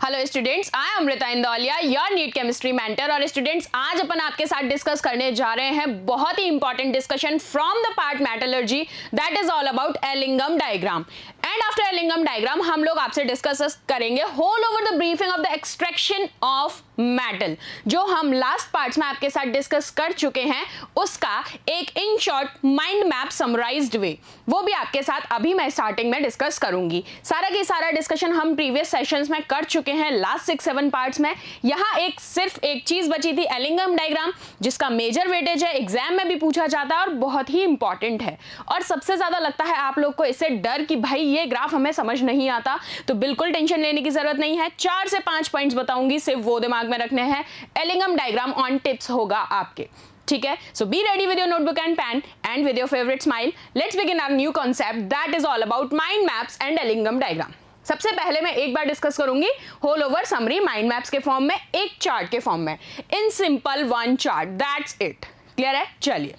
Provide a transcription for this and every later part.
Hello students, आई एम Amrita Indauliya, your NEET chemistry mentor. और स्टूडेंट्स, आज अपन आपके साथ डिस्कस करने जा रहे हैं बहुत ही important discussion from the part metallurgy, that is all about Ellingham diagram. And after Ellingham diagram हम लोग आपसे डिस्कस करेंगे whole over the briefing of the extraction of metal. जो हम लास्ट पार्ट्स में आपके साथ डिस्कस कर चुके हैं उसका एक in short mind map summarized way, वो भी आपके साथ अभी मैं स्टार्टिंग में डिस्कस करूंगी। सारा की सारा डिस्कशन हम प्रीवियस सेशंस में कर चुके हैं लास्ट 6-7 पार्ट्स में। यहाँ सिर्फ एक चीज बची थी, एलिंगम डायग्राम, जिसका मेजर वेटेज है, एग्जाम में भी पूछा जाता है और बहुत ही इंपॉर्टेंट है। और सबसे ज्यादा लगता है आप लोग को इससे डर कि भाई ये ग्राफ हमें समझ नहीं आता, तो बिल्कुल टेंशन लेने की जरूरत नहीं है। 4 से 5 पॉइंट्स बताऊंगी, सिर्फ वो दिमाग में रखने हैं। एलिंगम डायग्राम ऑन टिप्स होगा आपके, ठीक है। So be ready with your notebook and pen and with your favourite smile. Let's begin our new concept that is all about mind maps and Ellingham diagram. सबसे पहले मैं एक बार discuss करूंगी whole over summary mind maps के form में, एक chart के फॉर्म में, in simple one chart, that's it. Clear है? चलिए,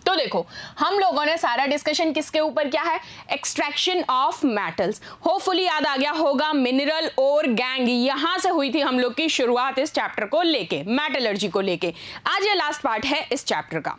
तो देखो हम लोगों ने सारा डिस्कशन किसके ऊपर किया है, एक्सट्रैक्शन ऑफ मेटल्स। होपफुली याद आ गया होगा, मिनरल और गैंग, यहां से हुई थी हम लोग की शुरुआत इस चैप्टर को लेके, मेटलर्जी को लेके। आज ये लास्ट पार्ट है इस चैप्टर का।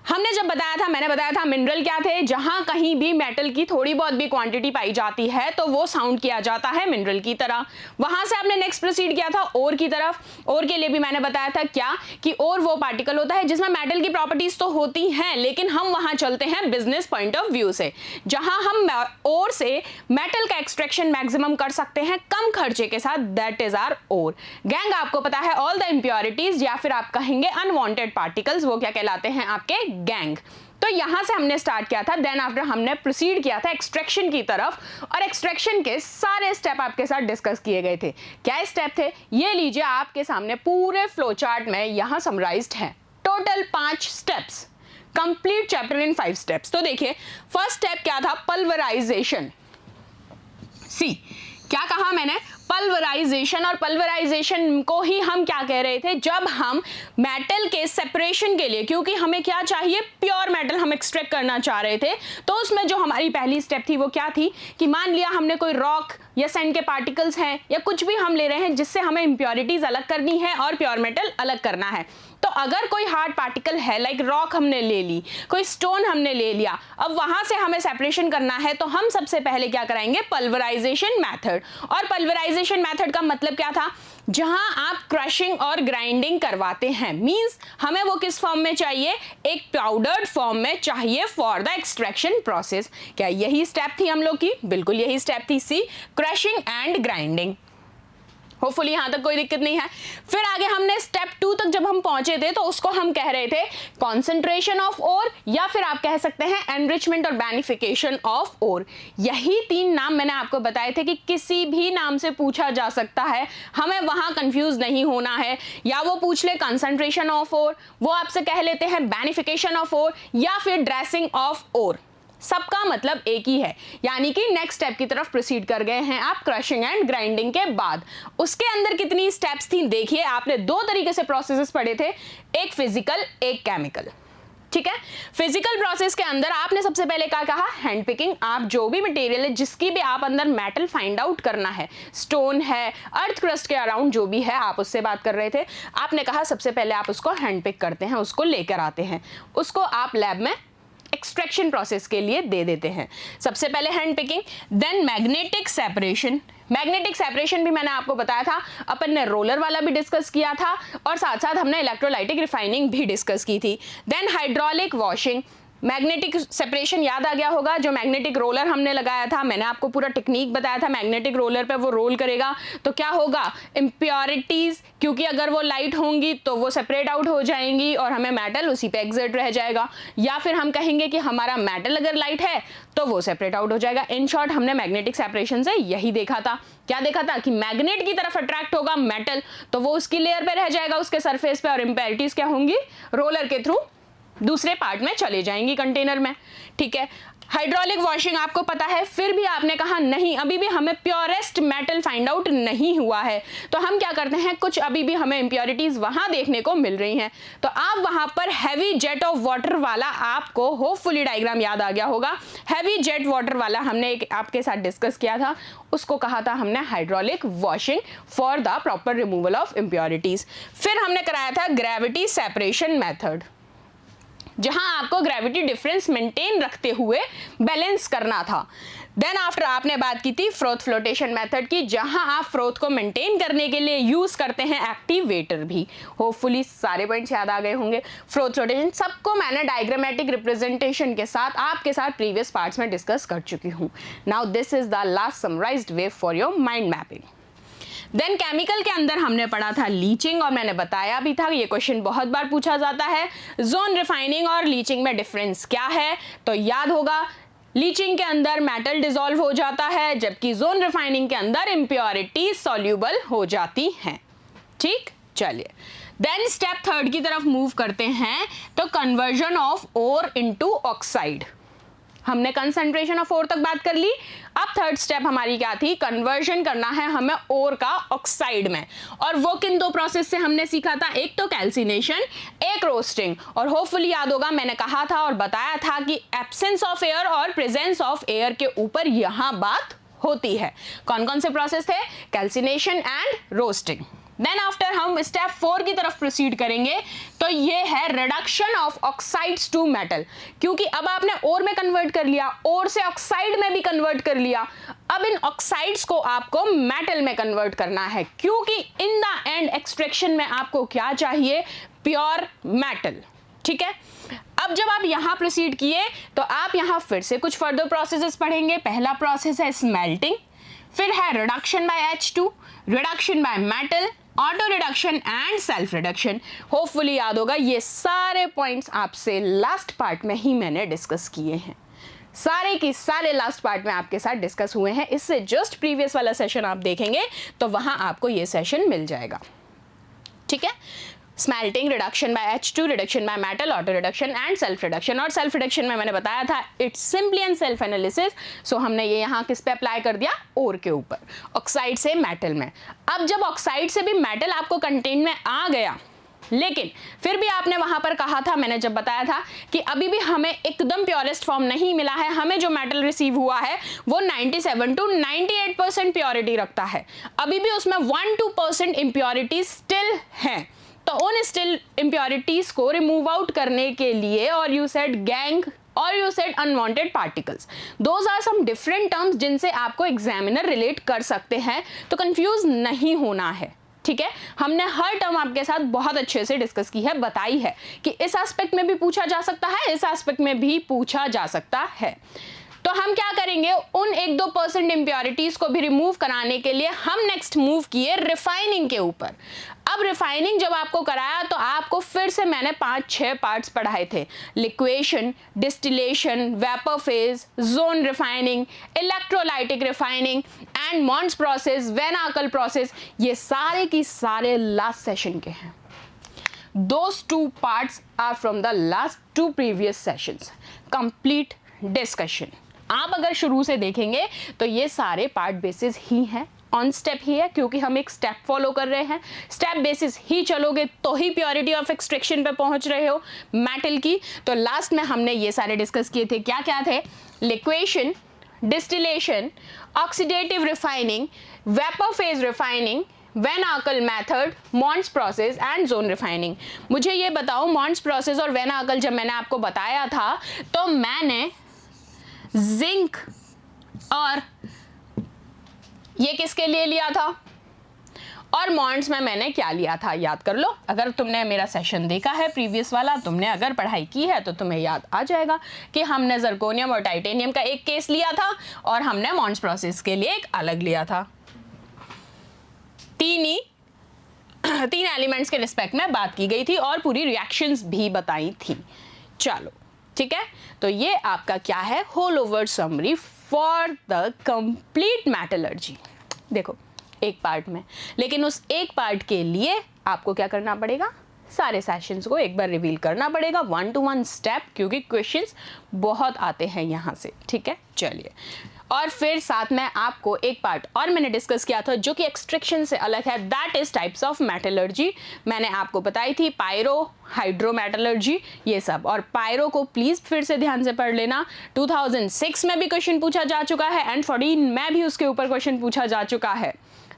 हमने जब बताया था, मैंने बताया था मिनरल क्या थे, जहां कहीं भी मेटल की थोड़ी बहुत भी क्वांटिटी पाई जाती है तो वो साउंड किया जाता है मिनरल की तरह। वहां से आपने नेक्स्ट प्रोसीड किया था ओर की तरफ। ओर के लिए भी मैंने बताया था क्या कि ओर वो पार्टिकल होता है जिसमें मेटल की प्रॉपर्टीज तो होती हैं, लेकिन हम वहां चलते हैं बिजनेस पॉइंट ऑफ व्यू से, जहां हम ओर से मेटल का एक्सट्रैक्शन मैक्सिमम कर सकते हैं कम खर्चे के साथ, that is our ore. Gang आपको पता है ऑल द इंप्योरिटीज या फिर आप कहेंगे अनवांटेड पार्टिकल्स, वो क्या कहलाते हैं आपके गैंग। तो यहां से हमने स्टार्ट किया था, देन आफ्टर हमने प्रोसीड किया था एक्सट्रैक्शन की तरफ, और एक्सट्रैक्शन के सारे स्टेप आपके साथ डिस्कस किए गए थे। क्या स्टेप थे ये लीजिए, आपके सामने पूरे फ्लो चार्ट में यहां समराइज्ड है। Total 5 steps, complete chapter in 5 steps. तो देखिए फर्स्ट स्टेप क्या था, पल्वराइजेशन। सी क्या कहा मैंने, पल्वराइजेशन। और पल्वराइजेशन को ही हम क्या कह रहे थे, जब हम मेटल के सेपरेशन के लिए, क्योंकि हमें क्या चाहिए, प्योर मेटल हम एक्सट्रैक्ट करना चाह रहे थे, तो उसमें जो हमारी पहली स्टेप थी वो क्या थी कि मान लिया हमने कोई रॉक या सैंड के पार्टिकल्स हैं या कुछ भी हम ले रहे हैं जिससे हमें इंप्योरिटीज अलग करनी है और प्योर मेटल अलग करना है। तो अगर कोई हार्ड पार्टिकल है, लाइक रॉक हमने ले ली, कोई स्टोन हमने ले लिया, अब वहां से हमें सेपरेशन करना है, तो हम सबसे पहले क्या कराएंगे, पल्वराइजेशन मेथड। और पल्वराइजेशन मेथड का मतलब क्या था, जहां आप क्रशिंग और ग्राइंडिंग करवाते हैं, मींस हमें वो किस फॉर्म में चाहिए, एक पाउडर्ड फॉर्म में चाहिए फॉर द एक्सट्रैक्शन प्रोसेस। क्या यही स्टेप थी हम लोग की? बिल्कुल यही स्टेप थी, सी, क्रशिंग एंड ग्राइंडिंग। होपफुली यहां तक कोई दिक्कत नहीं है। फिर आगे हमने स्टेप 2 तक जब हम पहुंचे थे तो उसको हम कह रहे थे कॉन्सेंट्रेशन ऑफ ओर, या फिर आप कह सकते हैं एनरिचमेंट और बेनिफिकेशन ऑफ ओर। यही 3 नाम मैंने आपको बताए थे कि किसी भी नाम से पूछा जा सकता है, हमें वहां कंफ्यूज नहीं होना है। या वो पूछ ले कंसेंट्रेशन ऑफ ओर, वो आपसे कह लेते हैं बेनिफिकेशन ऑफ ओर, या फिर ड्रेसिंग ऑफ ओर, सबका मतलब एक ही है। यानी कि नेक्स्ट स्टेप की तरफ प्रोसीड कर गए हैं आप क्रशिंग एंड ग्राइंडिंग के बाद। उसके अंदर कितनी स्टेप्स थी देखिए, आपने 2 तरीके से प्रोसेसेस पढ़े थे, एक फिजिकल एक केमिकल, ठीक है। फिजिकल प्रोसेस के अंदर आपने सबसे पहले क्या कहा, हैंड पिकिंग। आप जो भी मटेरियल है जिसकी भी आप अंदर मेटल फाइंड आउट करना है, स्टोन है, अर्थ क्रस्ट के अराउंड जो भी है, आप उससे बात कर रहे थे। आपने कहा सबसे पहले आप उसको हैंड पिक करते हैं, उसको लेकर आते हैं, उसको आप लैब में एक्सट्रैक्शन प्रोसेस के लिए दे देते हैं। सबसे पहले hand picking, then magnetic separation. Magnetic separation भी मैंने आपको बताया था, अपन ने रोलर वाला भी डिस्कस किया था, और साथ साथ हमने इलेक्ट्रोलाइटिक रिफाइनिंग भी डिस्कस की थी। Then hydraulic washing. Magnetic separation याद आ गया होगा, जो मैग्नेटिक रोलर हमने लगाया था, मैंने आपको पूरा टेक्निक बताया था। मैग्नेटिक रोलर पे वो रोल करेगा तो क्या होगा, इम्प्योरिटीज, क्योंकि अगर वो लाइट होंगी तो वो सेपरेट आउट हो जाएंगी और हमें मेटल उसी पे एग्जिट रह जाएगा। या फिर हम कहेंगे कि हमारा मेटल अगर लाइट है तो वो सेपरेट आउट हो जाएगा। इन शॉर्ट हमने मैग्नेटिक सेपरेशन से यही देखा था। क्या देखा था कि मैग्नेट की तरफ अट्रैक्ट होगा मेटल, तो वो उसकी लेयर पे रह जाएगा, उसके सरफेस पे, और इम्प्योरिटीज क्या होंगी, रोलर के थ्रू दूसरे पार्ट में चले जाएंगी कंटेनर में, ठीक है। हाइड्रोलिक वॉशिंग आपको पता है, फिर भी आपने कहा नहीं अभी भी हमें प्योरेस्ट मेटल फाइंड आउट नहीं हुआ है, तो हम क्या करते हैं, कुछ अभी भी हमें इंप्योरिटीज वहां देखने को मिल रही हैं, तो आप वहां पर हैवी जेट ऑफ वाटर वाला, आपको होपफुली डायग्राम याद आ गया होगा, हैवी जेट वाटर वाला हमने एक आपके साथ डिस्कस किया था, उसको कहा था हमने hydraulic washing for the proper removal of impurities. फिर हमने कराया था ग्रेविटी सेपरेशन मेथड, जहां आपको ग्रेविटी डिफरेंस मेंटेन रखते हुए बैलेंस करना था। देन आफ्टर आपने बात की थी फ्रोथ फ्लोटेशन मेथड की, जहां आप फ्रोथ को मेंटेन करने के लिए यूज करते हैं एक्टिवेटर भी। होपफुली सारे पॉइंट्स याद आ गए होंगे। फ्रोथ फ्लोटेशन सबको मैंने डायग्रामेटिक रिप्रेजेंटेशन के साथ आपके साथ प्रीवियस पार्ट्स में डिस्कस कर चुकी हूं। Now this is the last summarised way for your mind mapping. Then chemical के अंदर हमने पढ़ा था लीचिंग, और मैंने बताया भी था, ये क्वेश्चन बहुत बार पूछा जाता है, जोन रिफाइनिंग और लीचिंग में डिफरेंस क्या है, तो याद होगा लीचिंग के अंदर मेटल डिसॉल्व हो जाता है, जबकि जोन रिफाइनिंग के अंदर इंप्योरिटी सॉल्यूबल हो जाती हैं। ठीक, चलिए देन स्टेप थर्ड की तरफ मूव करते हैं, तो conversion of ore into oxide. हमने कंसंट्रेशन ऑफ ओर तक बात कर ली, अब थर्ड स्टेप हमारी क्या थी, कन्वर्जन करना है हमें ओर का ऑक्साइड में, और वो किन दो प्रोसेस से हमने सीखा था, एक तो कैल्सिनेशन, एक रोस्टिंग। और होपफुली याद होगा मैंने कहा था और बताया था कि एब्सेंस ऑफ एयर और प्रेजेंस ऑफ एयर के ऊपर यहां बात होती है। कौन कौन से प्रोसेस थे, calcination and roasting. Then after हम स्टेप 4 की तरफ प्रोसीड करेंगे, तो ये है reduction of oxides to metal, क्योंकि अब आपने ओर में कन्वर्ट कर लिया, ओर से ऑक्साइड में भी कन्वर्ट कर लिया, अब इन ऑक्साइड्स को आपको मेटल में कन्वर्ट करना है, क्योंकि इन द एंड एक्सट्रैक्शन में आपको क्या चाहिए, प्योर मेटल। ठीक है, अब जब आप यहां प्रोसीड किए तो आप यहां फिर से कुछ फर्दर प्रोसेसेस पढ़ेंगे। पहला प्रोसेस है स्मेल्टिंग, फिर है reduction by H2, reduction by metal, auto reduction and self reduction. Hopefully याद होगा ये सारे पॉइंट्स आपसे लास्ट पार्ट में ही मैंने डिस्कस किए हैं, सारे की सारे लास्ट पार्ट में आपके साथ डिस्कस हुए हैं। इससे जस्ट प्रीवियस वाला सेशन आप देखेंगे तो वहां आपको ये सेशन मिल जाएगा। ठीक है, smelting, reduction by H2, reduction by metal, auto reduction and self reduction. और सेल्फ रिडक्शन में मैंने बताया था it's simply and self analysis, so हमने ये यहाँ किस पे अप्लाई कर दिया, ओर के ऊपर, ऑक्साइड से मेटल में। अब जब ऑक्साइड से भी मेटल आपको कंटेंट में आ गया, लेकिन फिर भी आपने वहां पर कहा था, मैंने जब बताया था कि अभी भी हमें एकदम प्योरेस्ट फॉर्म नहीं मिला है, हमें जो मेटल रिसीव हुआ है वो 97 to 98% प्योरिटी रखता है, अभी भी उसमें 1-2% इम्प्योरिटी स्टिल है। तो उन स्टिल इम्प्योरिटीज को रिमूव आउट करने के लिए, और यू सेड गैंग और you said unwanted particles, those are some different terms जिनसे आपको एग्जामिनर रिलेट कर सकते हैं, तो कंफ्यूज नहीं होना है। ठीक है, हमने हर टर्म आपके साथ बहुत अच्छे से डिस्कस की है, बताई है कि इस एस्पेक्ट में भी पूछा जा सकता है, इस एस्पेक्ट में भी पूछा जा सकता है। तो हम क्या करेंगे, उन 1-2% इम्प्योरिटीज को भी रिमूव कराने के लिए हम नेक्स्ट मूव किए रिफाइनिंग के ऊपर। अब रिफाइनिंग जब आपको कराया तो आपको फिर से मैंने 5-6 पार्ट्स पढ़ाए थे, liquation, distillation, vapour phase, zone refining, electrolytic refining and Mond's process, van Arkel process. ये सारे की सारे लास्ट सेशन के हैं। Those 2 parts are from the last 2 previous sessions. Complete discussion. आप अगर शुरू से देखेंगे तो ये सारे पार्ट बेसिस ही हैं, ऑन स्टेप ही है, क्योंकि हम एक स्टेप फॉलो कर रहे हैं, स्टेप बेसिस ही चलोगे तो ही प्योरिटी ऑफ एक्सट्रैक्शन पे पहुंच रहे हो मेटल की। तो लास्ट में हमने ये सारे डिस्कस किए थे, क्या क्या थे, liquation, distillation, oxidative refining, vapour phase refining, van Arkel method, Mond's process and zone refining. मुझे ये बताओ, मॉन्स प्रोसेस और वैन आकल जब मैंने आपको बताया था तो मैंने जिंक और ये किसके लिए लिया था, और मॉन्ड्स में मैंने क्या लिया था, याद कर लो। अगर तुमने मेरा सेशन देखा है प्रीवियस वाला, तुमने अगर पढ़ाई की है तो तुम्हें याद आ जाएगा कि हमने जर्कोनियम और टाइटेनियम का एक केस लिया था और हमने मॉन्ड्स प्रोसेस के लिए एक अलग लिया था। तीन एलिमेंट्स के रिस्पेक्ट में बात की गई थी और पूरी रिएक्शंस भी बताई थी। चलो ठीक है, तो ये आपका क्या है, whole over summary for the complete metallurgy. देखो एक पार्ट में, लेकिन उस एक पार्ट के लिए आपको क्या करना पड़ेगा, सारे सेशंस को एक बार रिवील करना पड़ेगा 1 to 1 स्टेप, क्योंकि क्वेश्चंस बहुत आते हैं यहाँ से, ठीक है। चलिए, और फिर साथ में आपको एक पार्ट और मैंने डिस्कस किया था जो कि एक्सट्रैक्शन से अलग है, that is types of metallurgy. मैंने आपको बताई थी पायरो, हाइड्रोमेटलर्जी, ये सब। और पायरो को प्लीज फिर से ध्यान से पढ़ लेना, 2006 में भी क्वेश्चन पूछा जा चुका है एंड 14 में भी उसके ऊपर क्वेश्चन पूछा जा चुका है।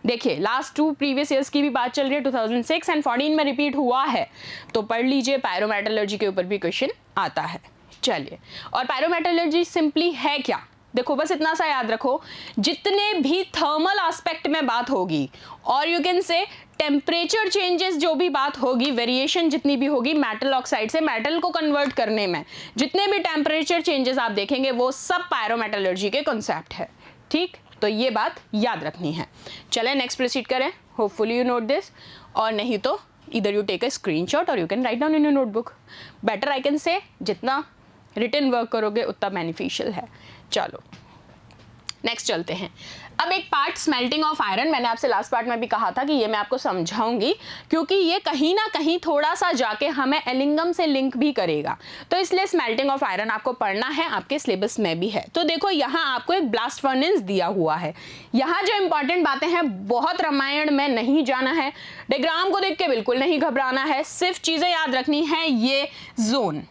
देखिए, लास्ट 2 प्रीवियस ईयर्स की भी बात चल रही है, 2006 एंड 14 में रिपीट हुआ है, तो पढ़ लीजिए, पायरोमेटलर्जी के ऊपर भी क्वेश्चन आता है। चलिए, और पायरोमेटलर्जी सिंपली है क्या, देखो बस इतना सा याद रखो, जितने भी थर्मल एस्पेक्ट में बात होगी और you can say temperature changes जो भी बात होगी, वेरिएशन जितनी भी होगी मेटल ऑक्साइड से मेटल को कन्वर्ट करने में, जितने भी टेम्परेचर चेंजेस आप देखेंगे वो सब पायरोमेटलर्जी के कॉन्सेप्ट है, ठीक। तो ये बात याद रखनी है। चलें नेक्स्ट प्रोसीड करें, होपफुली यू नोट दिस, और नहीं तो इधर यू टेक अ स्क्रीनशॉट और you can write down in your notebook. Better I can say जितना रिटन वर्क करोगे उतना बेनिफिशियल है। चलो नेक्स्ट चलते हैं। अब एक पार्ट स्मेल्टिंग ऑफ आयरन, मैंने आपसे लास्ट पार्ट में भी कहा था कि ये मैं आपको समझाऊंगी, क्योंकि ये कहीं ना कहीं थोड़ा सा जाके हमें एलिंगम से लिंक भी करेगा, तो इसलिए स्मेल्टिंग ऑफ आयरन आपको पढ़ना है, आपके सिलेबस में भी है। तो देखो यहाँ आपको एक ब्लास्ट फर्नेस दिया हुआ है, यहाँ जो इंपॉर्टेंट बातें हैं बहुत रामायण में नहीं जाना है, डायग्राम को देख के बिल्कुल नहीं घबराना है, सिर्फ चीजें याद रखनी है, ये जोन,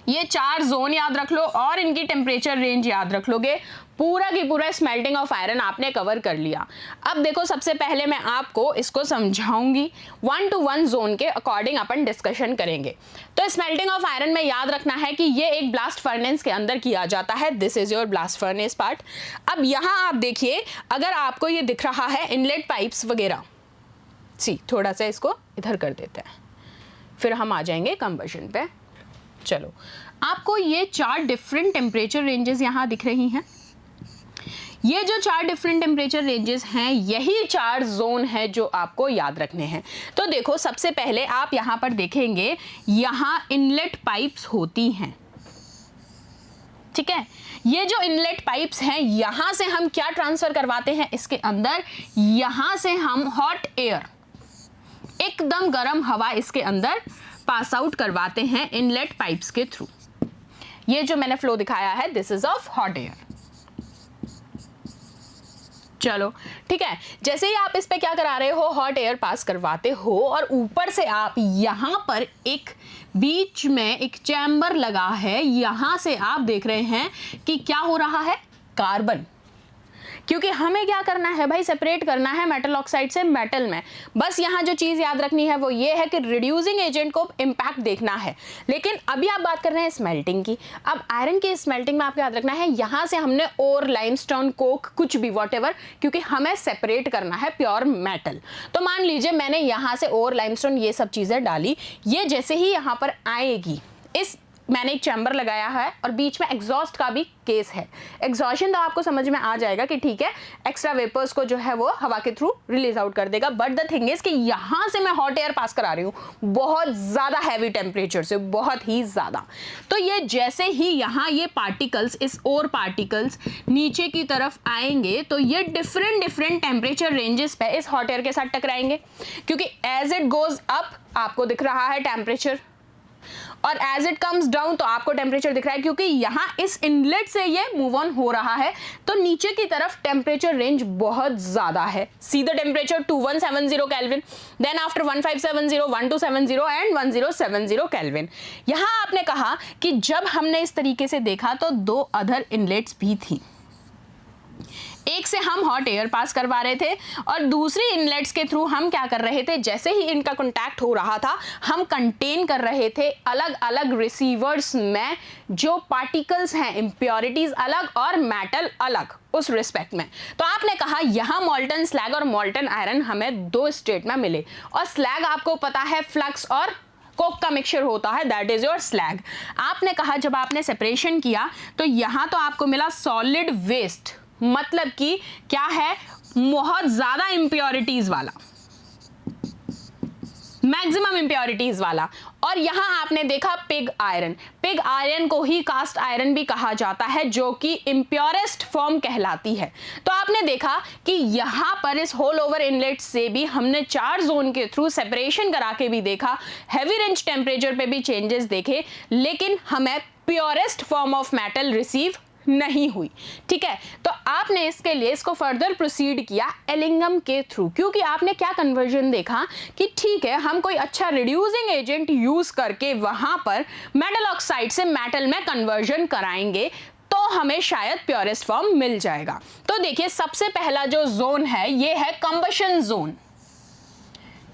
ये 4 जोन याद रख लो और इनकी टेम्परेचर रेंज याद रख लोगे, पूरा की पूरा स्मेल्टिंग ऑफ आयरन आपने कवर कर लिया। अब देखो, सबसे पहले मैं आपको इसको समझाऊंगी, 1 to 1 जोन के अकॉर्डिंग अपन डिस्कशन करेंगे। तो स्मेल्टिंग ऑफ आयरन में याद रखना है कि ये एक ब्लास्ट फर्नेस के अंदर किया जाता है, this is your blast furnace part. अब यहाँ आप देखिए, अगर आपको ये दिख रहा है इनलेट पाइप्स वगैरह, सी थोड़ा सा इसको इधर कर देते हैं, फिर हम आ जाएंगे कंबशन पे। चलो, आपको ये 4 डिफरेंट टेम्परेचर रेंजेस यहाँ दिख रही हैं, ये जो 4 डिफरेंट टेम्परेचर रेंजेस हैं यही 4 जोन है जो आपको याद रखने हैं। तो देखो, सबसे पहले आप यहाँ पर देखेंगे, यहाँ इनलेट पाइप्स होती हैं, ठीक है। ये जो इनलेट पाइप्स हैं, यहां से हम क्या ट्रांसफर करवाते हैं इसके अंदर, यहां से हम हॉट एयर, एकदम गर्म हवा इसके अंदर पास आउट करवाते हैं इनलेट पाइप्स के थ्रू। ये जो मैंने फ्लो दिखाया है, this is of hot air. चलो ठीक है, जैसे ही आप इस पे क्या करा रहे हो, हॉट एयर पास करवाते हो, और ऊपर से आप यहां पर एक बीच में एक चैम्बर लगा है, यहां से आप देख रहे हैं कि क्या हो रहा है, कार्बन, क्योंकि हमें क्या करना है भाई, सेपरेट करना है मेटल ऑक्साइड से मेटल में। बस यहाँ जो चीज याद रखनी है वो ये है कि रिड्यूसिंग एजेंट को इम्पैक्ट देखना है। लेकिन अभी आप बात कर रहे हैं स्मेल्टिंग की। अब आयरन की स्मेल्टिंग में आपको याद रखना है, यहाँ से हमने ओर, लाइमस्टोन, कोक, कुछ भी वॉटएवर, क्योंकि हमें सेपरेट करना है प्योर मेटल। तो मान लीजिए मैंने यहाँ से ओर, लाइमस्टोन, ये सब चीजें डाली, ये जैसे ही यहाँ पर आएगी, इस मैंने एक चैम्बर लगाया है और बीच में एग्जॉस्ट का भी केस है। एग्जॉशन तो आपको समझ में आ जाएगा कि ठीक है, एक्स्ट्रा वेपर्स को जो है वो हवा के थ्रू रिलीज आउट कर देगा, बट द थिंग इज कि यहां से मैं हॉट एयर पास करा रही हूँ बहुत ज्यादा हैवी टेम्परेचर से, बहुत ही ज्यादा। तो ये जैसे ही यहाँ ये पार्टिकल्स, इस और पार्टिकल्स नीचे की तरफ आएंगे तो ये डिफरेंट टेम्परेचर रेंजेस पे इस हॉट एयर के साथ टकराएंगे, क्योंकि एज इट गोज अप आपको दिख रहा है टेम्परेचर, और एज इट कम्स डाउन तो आपको टेम्परेचर दिख रहा है, क्योंकि यहाँ इस इनलेट से ये मूव ऑन हो रहा है। तो नीचे की तरफ टेम्परेचर रेंज बहुत ज्यादा है। See the temperature 2170 kelvin, then after 1570, 1270 and 1070 kelvin. यहाँ आपने कहा कि जब हमने इस तरीके से देखा तो 2 अदर इनलेट्स भी थी, एक से हम हॉट एयर पास करवा रहे थे और दूसरी इनलेट्स के थ्रू हम क्या कर रहे थे, जैसे ही इनका कांटेक्ट हो रहा था हम कंटेन कर रहे थे अलग अलग रिसीवर्स में जो पार्टिकल्स हैं, इंप्योरिटीज अलग और मेटल अलग, उस रिस्पेक्ट में। तो आपने कहा यहाँ मॉल्टन स्लैग और मॉल्टन आयरन हमें 2 स्टेट में मिले, और स्लैग आपको पता है फ्लक्स और कोक का मिक्सचर होता है, दैट इज योर स्लैग। आपने कहा जब आपने सेपरेशन किया तो यहाँ तो आपको मिला सॉलिड वेस्ट, मतलब कि क्या है, बहुत ज्यादा इंप्योरिटीज वाला मैक्सिमम इंप्योरिटीज वाला। और यहां आपने देखा पिग आयरन को ही कास्ट आयरन भी कहा जाता है, जो कि इंप्योरेस्ट फॉर्म कहलाती है। तो आपने देखा कि यहां पर इस होल ओवर इनलेट से भी हमने 4 जोन के थ्रू सेपरेशन करा के भी देखा, हैवी रेंज टेम्परेचर पे भी चेंजेस देखे, लेकिन हमें purest form of metal receive नहीं हुई। ठीक है, तो आपने इसके लिए इसको फर्दर प्रोसीड किया एलिंगम के थ्रू, क्योंकि आपने क्या कन्वर्जन देखा कि ठीक है, हम कोई अच्छा रिड्यूसिंग एजेंट यूज करके वहां पर मेटल ऑक्साइड से मेटल में कन्वर्जन कराएंगे तो हमें शायद प्योरेस्ट फॉर्म मिल जाएगा। तो देखिए, सबसे पहला जो जोन है ये है कंबशन जोन।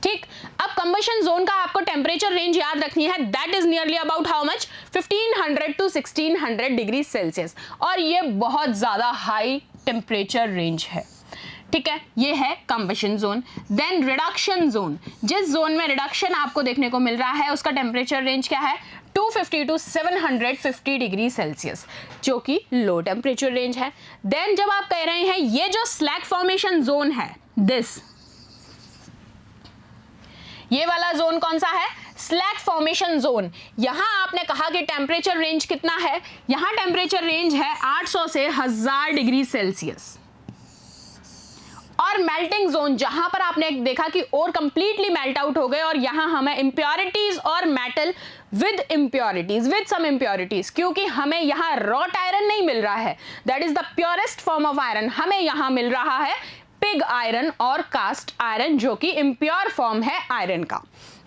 ठीक, अब कंबशन जोन का आपको टेम्परेचर रेंज याद रखनी है, that is nearly about how much 1500 to 1600 degree Celsius, और ये बहुत ज्यादा हाई टेम्परेचर रेंज है। ठीक है, ये है combustion zone. Then reduction zone, जिस जोन में रिडक्शन आपको देखने को मिल रहा है उसका टेम्परेचर रेंज क्या है 250 टू 750 डिग्री सेल्सियस, जो कि लो टेम्परेचर रेंज है। देन जब आप कह रहे हैं ये जो स्लैग फॉर्मेशन जोन है, दिस ये वाला जोन कौन सा है, स्लैग फॉर्मेशन जोन। यहां आपने कहा कि टेम्परेचर रेंज कितना है, यहां टेम्परेचर रेंज है 800 से 1000 डिग्री सेल्सियस। और मेल्टिंग जोन, जहां पर आपने देखा कि और कंप्लीटली मेल्ट आउट हो गए और यहां हमें इंप्योरिटीज और मेटल विद सम इंप्योरिटीज, क्योंकि हमें यहां रॉट आयरन नहीं मिल रहा है, that is the purest form of iron, हमें यहां मिल रहा है पिग आयरन और कास्ट आयरन, जो कि इम्प्योर फॉर्म है आयरन का।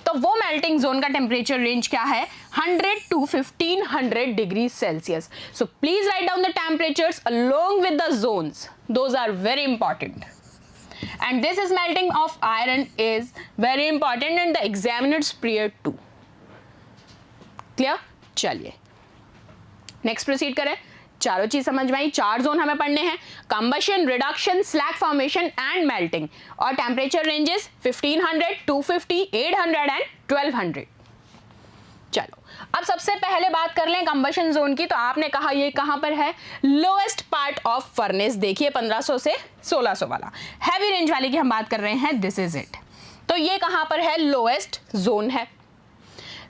तो वो मेल्टिंग जोन का टेम्परेचर रेंज क्या है 100 to 1500 degree Celsius. So please write down the temperatures along with the zones, those are very important. And this is melting of iron is very important in the examiner's period too. Clear? चलिए next proceed करें। चारों चीज समझ में आई, 4 zone हमें पढ़ने हैं, combustion, reduction, slag formation and melting, और टेम्परेचर रेंजेस 1500, 250, 800 एंड 1200। चलो अब सबसे पहले बात कर लें कंबशन जोन की। तो आपने कहा ये कहां पर है, लोएस्ट पार्ट ऑफ फर्नेस। देखिए 1500 से 1600 वाला हैवी रेंज वाले की हम बात कर रहे हैं, दिस इज इट। तो ये कहां पर है, लोएस्ट जोन है।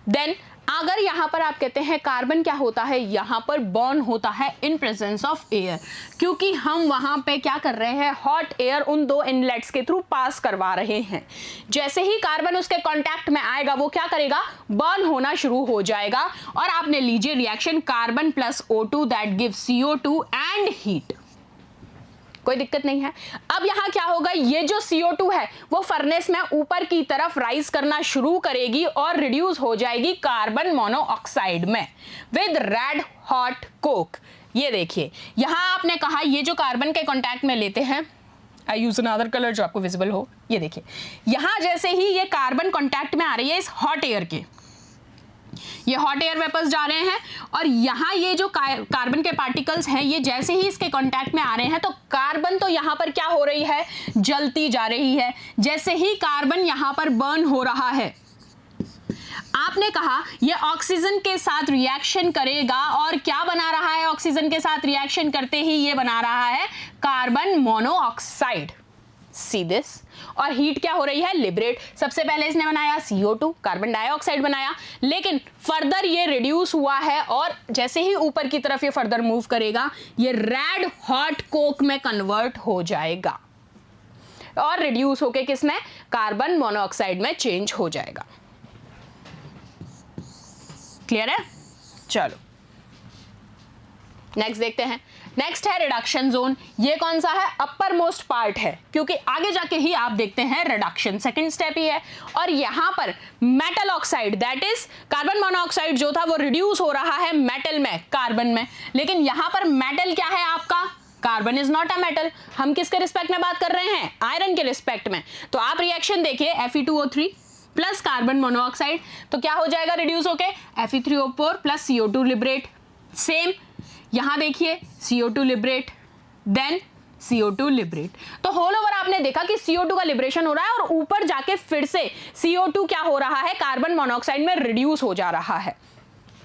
देन अगर यहां पर आप कहते हैं कार्बन क्या होता है, यहां पर बर्न होता है इन प्रेजेंस ऑफ एयर, क्योंकि हम वहां पे क्या कर रहे हैं, हॉट एयर उन 2 इनलेट्स के थ्रू पास करवा रहे हैं। जैसे ही कार्बन उसके कांटेक्ट में आएगा वो क्या करेगा, बर्न होना शुरू हो जाएगा। और आपने लीजिए reaction carbon plus O2 that gives CO2 and heat, कोई दिक्कत नहीं है। अब यहां क्या होगा, ये जो CO2 है वो फर्नेस में ऊपर की तरफ राइज करना शुरू करेगी और रिड्यूस हो जाएगी कार्बन मोनोऑक्साइड में विद रेड हॉट कोक। ये देखिए यहां आपने कहा ये जो कार्बन के कांटेक्ट में लेते हैं, आई यूज अनदर कलर जो आपको विजिबल हो, ये देखिए यहां जैसे ही ये कार्बन कांटेक्ट में आ रही है इस हॉट एयर के, ये हॉट एयर वेपर्स जा रहे हैं और यहाँ ये जो कार्बन के पार्टिकल्स हैं ये जैसे ही इसके कांटेक्ट में आ रहे हैं तो कार्बन तो यहाँ पर क्या हो रही है, जलती जा रही है। जैसे ही कार्बन यहाँ पर बर्न हो रहा है, आपने कहा ये ऑक्सीजन के साथ रिएक्शन करेगा और क्या बना रहा है, ऑक्सीजन के साथ रिएक्शन करते ही ये बना रहा है कार्बन मोनोऑक्साइड, सी दिस। और हीट क्या हो रही है, लिबरेट। सबसे पहले इसने बनाया CO2 कार्बन डाइऑक्साइड बनाया, लेकिन फर्दर ये रिड्यूस हुआ है और जैसे ही ऊपर की तरफ ये फर्दर मूव करेगा ये रेड हॉट कोक में कन्वर्ट हो जाएगा और रिड्यूस होके किसमें, कार्बन मोनोऑक्साइड में चेंज हो जाएगा। क्लियर है? चलो नेक्स्ट देखते हैं। नेक्स्ट है रिडक्शन जोन। ये कौन सा है, अपर मोस्ट पार्ट है, क्योंकि आगे जाके ही आप देखते हैं रिडक्शन सेकंड स्टेप ही है। और यहां पर metal oxide that is carbon monoxide जो था वो रिड्यूस हो रहा है मेटल में, कार्बन में, लेकिन यहां पर मेटल क्या है आपका, carbon is not a metal. हम किसके रिस्पेक्ट में बात कर रहे हैं, आयरन के रिस्पेक्ट में। तो आप रिएक्शन देखिए Fe2O3 प्लस कार्बन मोनोऑक्साइड, तो क्या हो जाएगा रिड्यूस होके Fe3O4 plus CO2 liberate. Same यहां देखिए CO2 liberate then CO2 liberate. तो होल ओवर आपने देखा कि CO2 का लिबरेशन हो रहा है और ऊपर जाके फिर से CO2 क्या हो रहा है, कार्बन मोनोऑक्साइड में रिड्यूस हो जा रहा है।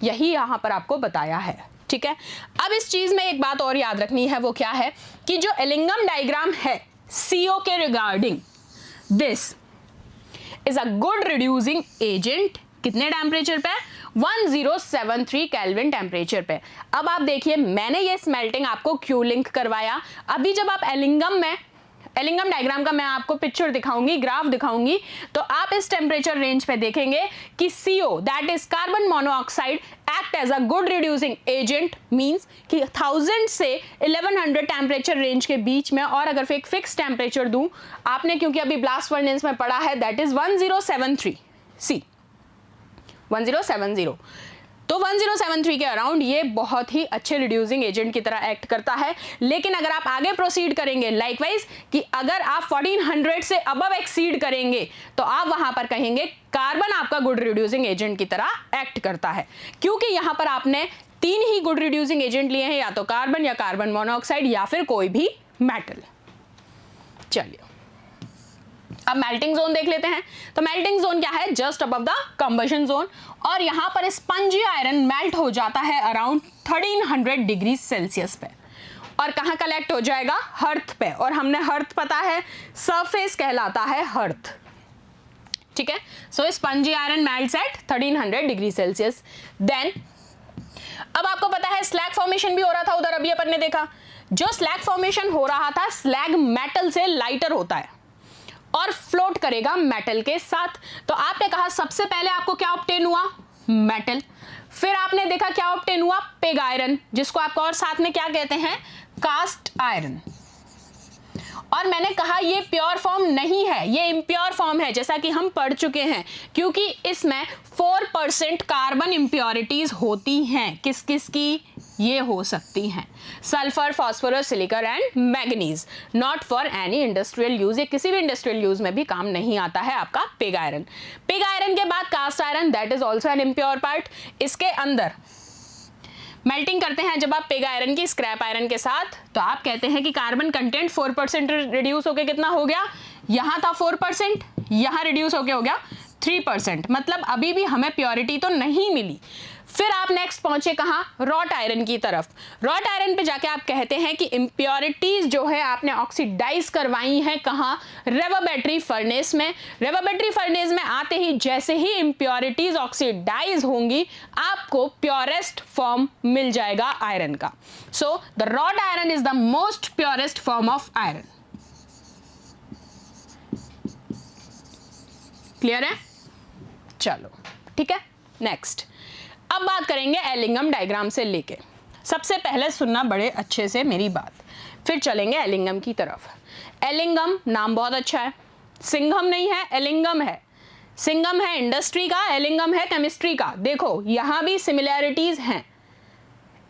यही यहां पर आपको बताया है। ठीक है, अब इस चीज में एक बात और याद रखनी है, वो क्या है कि जो एलिंगम डायग्राम है CO के regarding this, is a good reducing agent. कितने टेम्परेचर पे? 1073 केल्विन टेम्परेचर पे। अब आप देखिए मैंने ये स्मेल्टिंग आपको क्यों लिंक करवाया। अभी जब आप एलिंगम डायग्राम का मैं आपको पिक्चर दिखाऊंगी, ग्राफ दिखाऊंगी, तो आप इस टेम्परेचर रेंज पे देखेंगे कि CO that is carbon monoxide act as a good reducing agent, means कि 1000 से 1100 टेम्परेचर रेंज के बीच में। और अगर एक फिक्स टेम्परेचर दूं आपने, क्योंकि अभी ब्लास्ट फर्नेस में पढ़ा है, दैट इज 1073 C 1070, तो 1073 के अराउंड ये बहुत ही अच्छे रिड्यूसिंग एजेंट की तरह एक्ट करता है। लेकिन अगर आप आगे प्रोसीड करेंगे लाइकवाइज कि अगर आप 1400 से अबव एक्सीड करेंगे तो आप वहां पर कहेंगे कार्बन आपका गुड रिड्यूसिंग एजेंट की तरह एक्ट करता है, क्योंकि यहां पर आपने 3 ही गुड रिड्यूसिंग एजेंट लिए हैं, या तो कार्बन या कार्बन मोनोऑक्साइड या फिर कोई भी मेटल। चलिए अब मेल्टिंग जोन देख लेते हैं। तो मेल्टिंग जोन क्या है? Just above the combustion zone, और यहां पर स्पंजी आयरन मेल्ट हो जाता है अराउंड 1300 डिग्री सेल्सियस पे। और कहां कलेक्ट हो जाएगा? हर्थ पे। और हमने हर्थ पता है सरफेस कहलाता है हर्थ, ठीक है। So spongy iron melts at 1300 degree Celsius. Then अब आपको पता है स्लैग फॉर्मेशन भी हो रहा था उधर, अभी अपन ने देखा। जो स्लैग फॉर्मेशन हो रहा था, स्लैग मेटल से लाइटर होता है और फ्लोट करेगा मेटल के साथ। तो आपने कहा सबसे पहले आपको क्या ऑब्टेन हुआ? मेटल। फिर आपने देखा क्या ऑब्टेन हुआ? पिग आयरन, जिसको आपको और साथ में क्या कहते हैं? Cast iron. और मैंने कहा ये प्योर फॉर्म नहीं है, ये इम्प्योर फॉर्म है, जैसा कि हम पढ़ चुके हैं, क्योंकि इसमें 4% कार्बन इम्प्योरिटीज होती हैं। किस किस की? ये हो सकती हैं sulphur, phosphorus, silicon and manganese. Not for any industrial use, ये किसी भी इंडस्ट्रियल यूज में भी काम नहीं आता है आपका पिग आयरन। पिग आयरन के बाद cast iron, that is also an impure part. इसके अंदर मेल्टिंग करते हैं जब आप पिग आयरन की स्क्रैप आयरन के साथ, तो आप कहते हैं कि कार्बन कंटेंट 4% रिड्यूस होकर कितना हो गया? यहां था 4%, यहां रिड्यूस होकर हो गया 3%, मतलब अभी भी हमें प्योरिटी तो नहीं मिली। फिर आप नेक्स्ट पहुंचे कहां? रॉट आयरन की तरफ। रॉट आयरन पे जाके आप कहते हैं कि इम्प्योरिटीज जो है आपने ऑक्सीडाइज करवाई हैं कहां? रेवोबैटरी फर्नेस में। रेवोबैटरी फर्नेस में आते ही जैसे ही इम्प्योरिटीज ऑक्सीडाइज होंगी आपको प्योरेस्ट फॉर्म मिल जाएगा आयरन का। So the wrought iron is the most purest form of iron. Clear है? चलो ठीक है, नेक्स्ट अब बात करेंगे एलिंगम डायग्राम से लेके। सबसे पहले सुनना बड़े अच्छे से मेरी बात, फिर चलेंगे एलिंगम की तरफ। एलिंगम नाम बहुत अच्छा है, सिंघम नहीं है, एलिंगम है। सिंघम है इंडस्ट्री का, एलिंगम है केमिस्ट्री का। देखो यहां भी सिमिलैरिटीज हैं,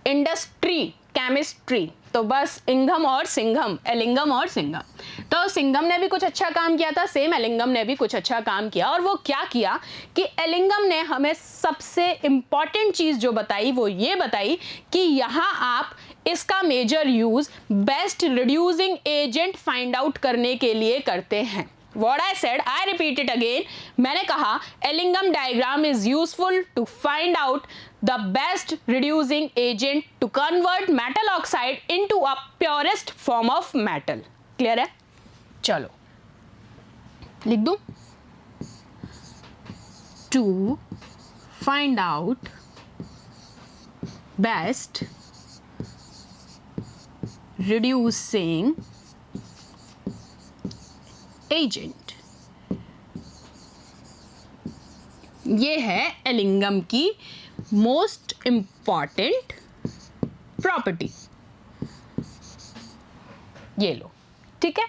इंडस्ट्री केमिस्ट्री, तो बस इंघम और सिंघम, एलिंगम और सिंघम। तो सिंघम ने भी कुछ अच्छा काम किया था, सेम एलिंगम ने भी कुछ अच्छा काम किया। और वो क्या किया कि एलिंगम ने हमें सबसे इंपॉर्टेंट चीज जो बताई वो ये बताई कि यहां आप इसका major use best reducing agent find out करने के लिए करते हैं। What I said, I repeat it again. मैंने कहा Ellingham diagram is useful to find out the best reducing agent to convert metal oxide into a purest form of metal. Clear है? चलो लिख दूं? To find out best reducing agent, ये है Ellingham की most important property. ये लो, ठीक है।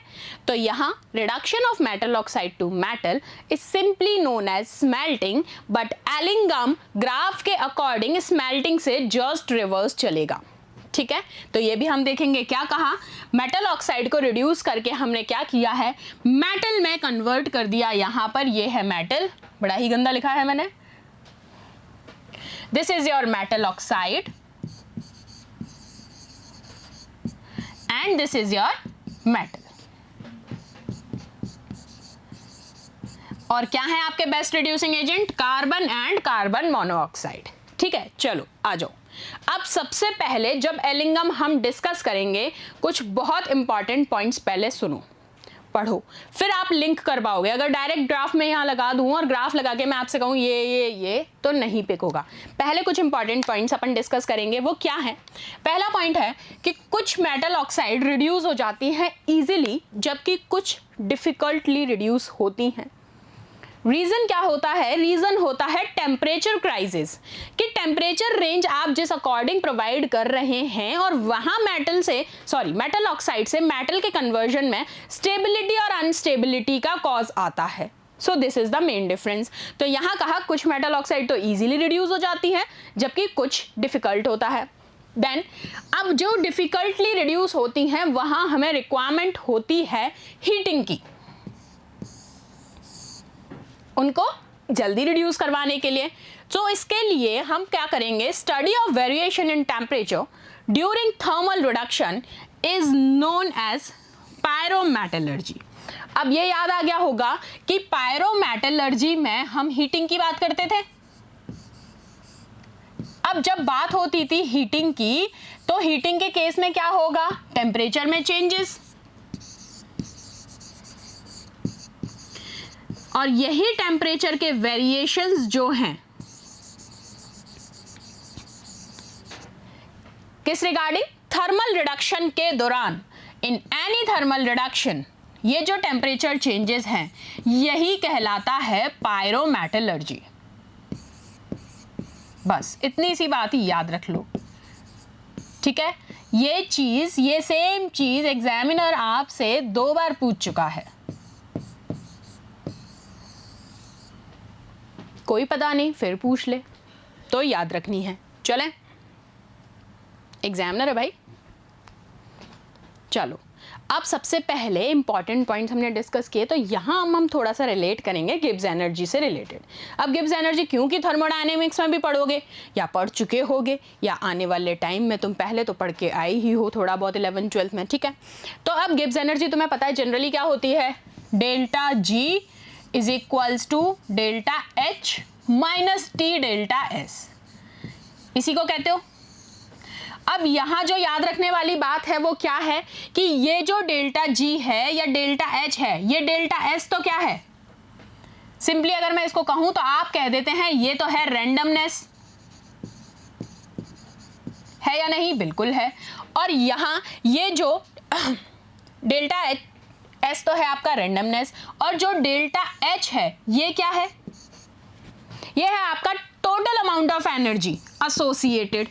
तो यहां reduction of metal oxide to metal is simply known as smelting, but Ellingham graph के अकॉर्डिंग स्मेल्टिंग से जस्ट रिवर्स चलेगा, ठीक है। तो ये भी हम देखेंगे। क्या कहा? मेटल ऑक्साइड को रिड्यूस करके हमने क्या किया है? मेटल में कन्वर्ट कर दिया। यहां पर ये है मेटल, बड़ा ही गंदा लिखा है मैंने। This is your metal oxide and this is your metal. और क्या है आपके best reducing agent? Carbon and carbon monoxide, ठीक है। चलो आ जाओ। अब सबसे पहले जब एलिंगम हम डिस्कस करेंगे, कुछ बहुत इंपॉर्टेंट पॉइंट्स पहले सुनो। पढ़ो, फिर आप लिंक कर पाओगे। अगर डायरेक्ट ग्राफ में यहाँ लगा दूँ और ग्राफ लगा के मैं आपसे कहूँ ये तो नहीं पिक होगा। पहले कुछ इंपॉर्टेंट पॉइंट्स अपन डिस्कस करेंगे, वो क्या है। पहला पॉइंट है कि कुछ मेटल ऑक्साइड रिड्यूस हो जाती हैं इजीली, जबकि कुछ डिफिकल्टली रिड्यूस होती हैं। रीजन क्या होता है? रीजन होता है टेम्परेचर क्राइसिस, कि टेम्परेचर रेंज आप जिस अकॉर्डिंग प्रोवाइड कर रहे हैं और वहां मेटल ऑक्साइड से मेटल के कन्वर्जन में स्टेबिलिटी और अनस्टेबिलिटी का कॉज आता है। So this is the main difference. तो यहां कहा कुछ मेटल ऑक्साइड तो इजीली रिड्यूस हो जाती है, जबकि कुछ डिफिकल्ट होता है। देन अब जो डिफिकल्टली रिड्यूस होती हैं वहां हमें रिक्वायरमेंट होती है हीटिंग की, उनको जल्दी रिड्यूस करवाने के लिए। तो इसके लिए हम क्या करेंगे? Study of variation in temperature during thermal reduction is known as pyrometallurgy. अब ये याद आ गया होगा कि पायरोमेटलर्जी में हम हीटिंग की बात करते थे। अब जब बात होती थी हीटिंग की, तो हीटिंग के केस में क्या होगा? टेम्परेचर में चेंजेस, और यही टेम्परेचर के वेरिएशंस जो हैं किस रिगार्डिंग? थर्मल रिडक्शन के दौरान, इन एनी थर्मल रिडक्शन, ये जो टेम्परेचर चेंजेस हैं यही कहलाता है पायरोमेटलर्जी। बस इतनी सी बात ही याद रख लो, ठीक है। ये सेम चीज एग्जामिनर आपसे 2 बार पूछ चुका है। कोई पता नहीं, फिर पूछ ले, तो याद रखनी है। चलें, एग्जामिनर है भाई। चलो, अब सबसे पहले इंपॉर्टेंट पॉइंट्स हमने डिस्कस किए, तो यहाँ हम थोड़ा सा रिलेट करेंगे गिब्स एनर्जी से रिलेटेड। अब गिब्स एनर्जी क्योंकि थर्मोडायनेमिक्स में भी पढ़ोगे या पढ़ चुके होगे, या आने वाले टाइम में तुम पहले तो पढ़ के आए ही हो थोड़ा बहुत 11th 12th में, ठीक है। तो अब गिब्स एनर्जी तुम्हें पता है जनरली क्या होती है? Delta G is equals to delta H minus T delta S, इसी को कहते हो। अब यहां जो याद रखने वाली बात है वो क्या है कि ये जो डेल्टा जी है या डेल्टा एच है, ये डेल्टा एस तो क्या है? सिंपली अगर मैं इसको कहूं तो आप कह देते हैं ये तो है रैंडमनेस, है या नहीं? बिल्कुल है। और यहां ये जो डेल्टा एस तो है आपका रैंडमनेस, और जो डेल्टा एच है ये क्या है? ये है आपका total amount of energy associated,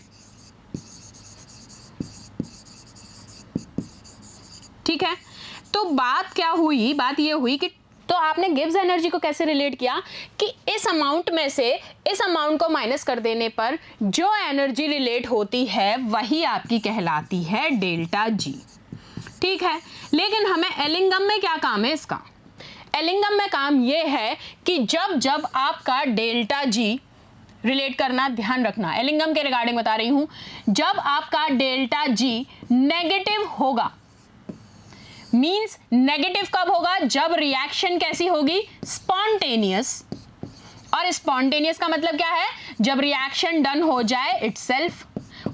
ठीक है। तो बात क्या हुई? बात ये हुई कि तो आपने गिब्स एनर्जी को कैसे रिलेट किया कि इस अमाउंट में से इस अमाउंट को माइनस कर देने पर जो एनर्जी रिलेट होती है वही आपकी कहलाती है डेल्टा जी, ठीक है। लेकिन हमें एलिंगम में क्या काम है इसका? एलिंगम में काम ये है कि जब जब आपका डेल्टा जी रिलेट करना, ध्यान रखना एलिंगम के रिगार्डिंग बता रही हूं, जब आपका डेल्टा जी नेगेटिव होगा, मींस नेगेटिव कब होगा? जब रिएक्शन कैसी होगी? स्पॉन्टेनियस। और स्पॉन्टेनियस का मतलब क्या है? जब रिएक्शन डन हो जाए इटसेल्फ,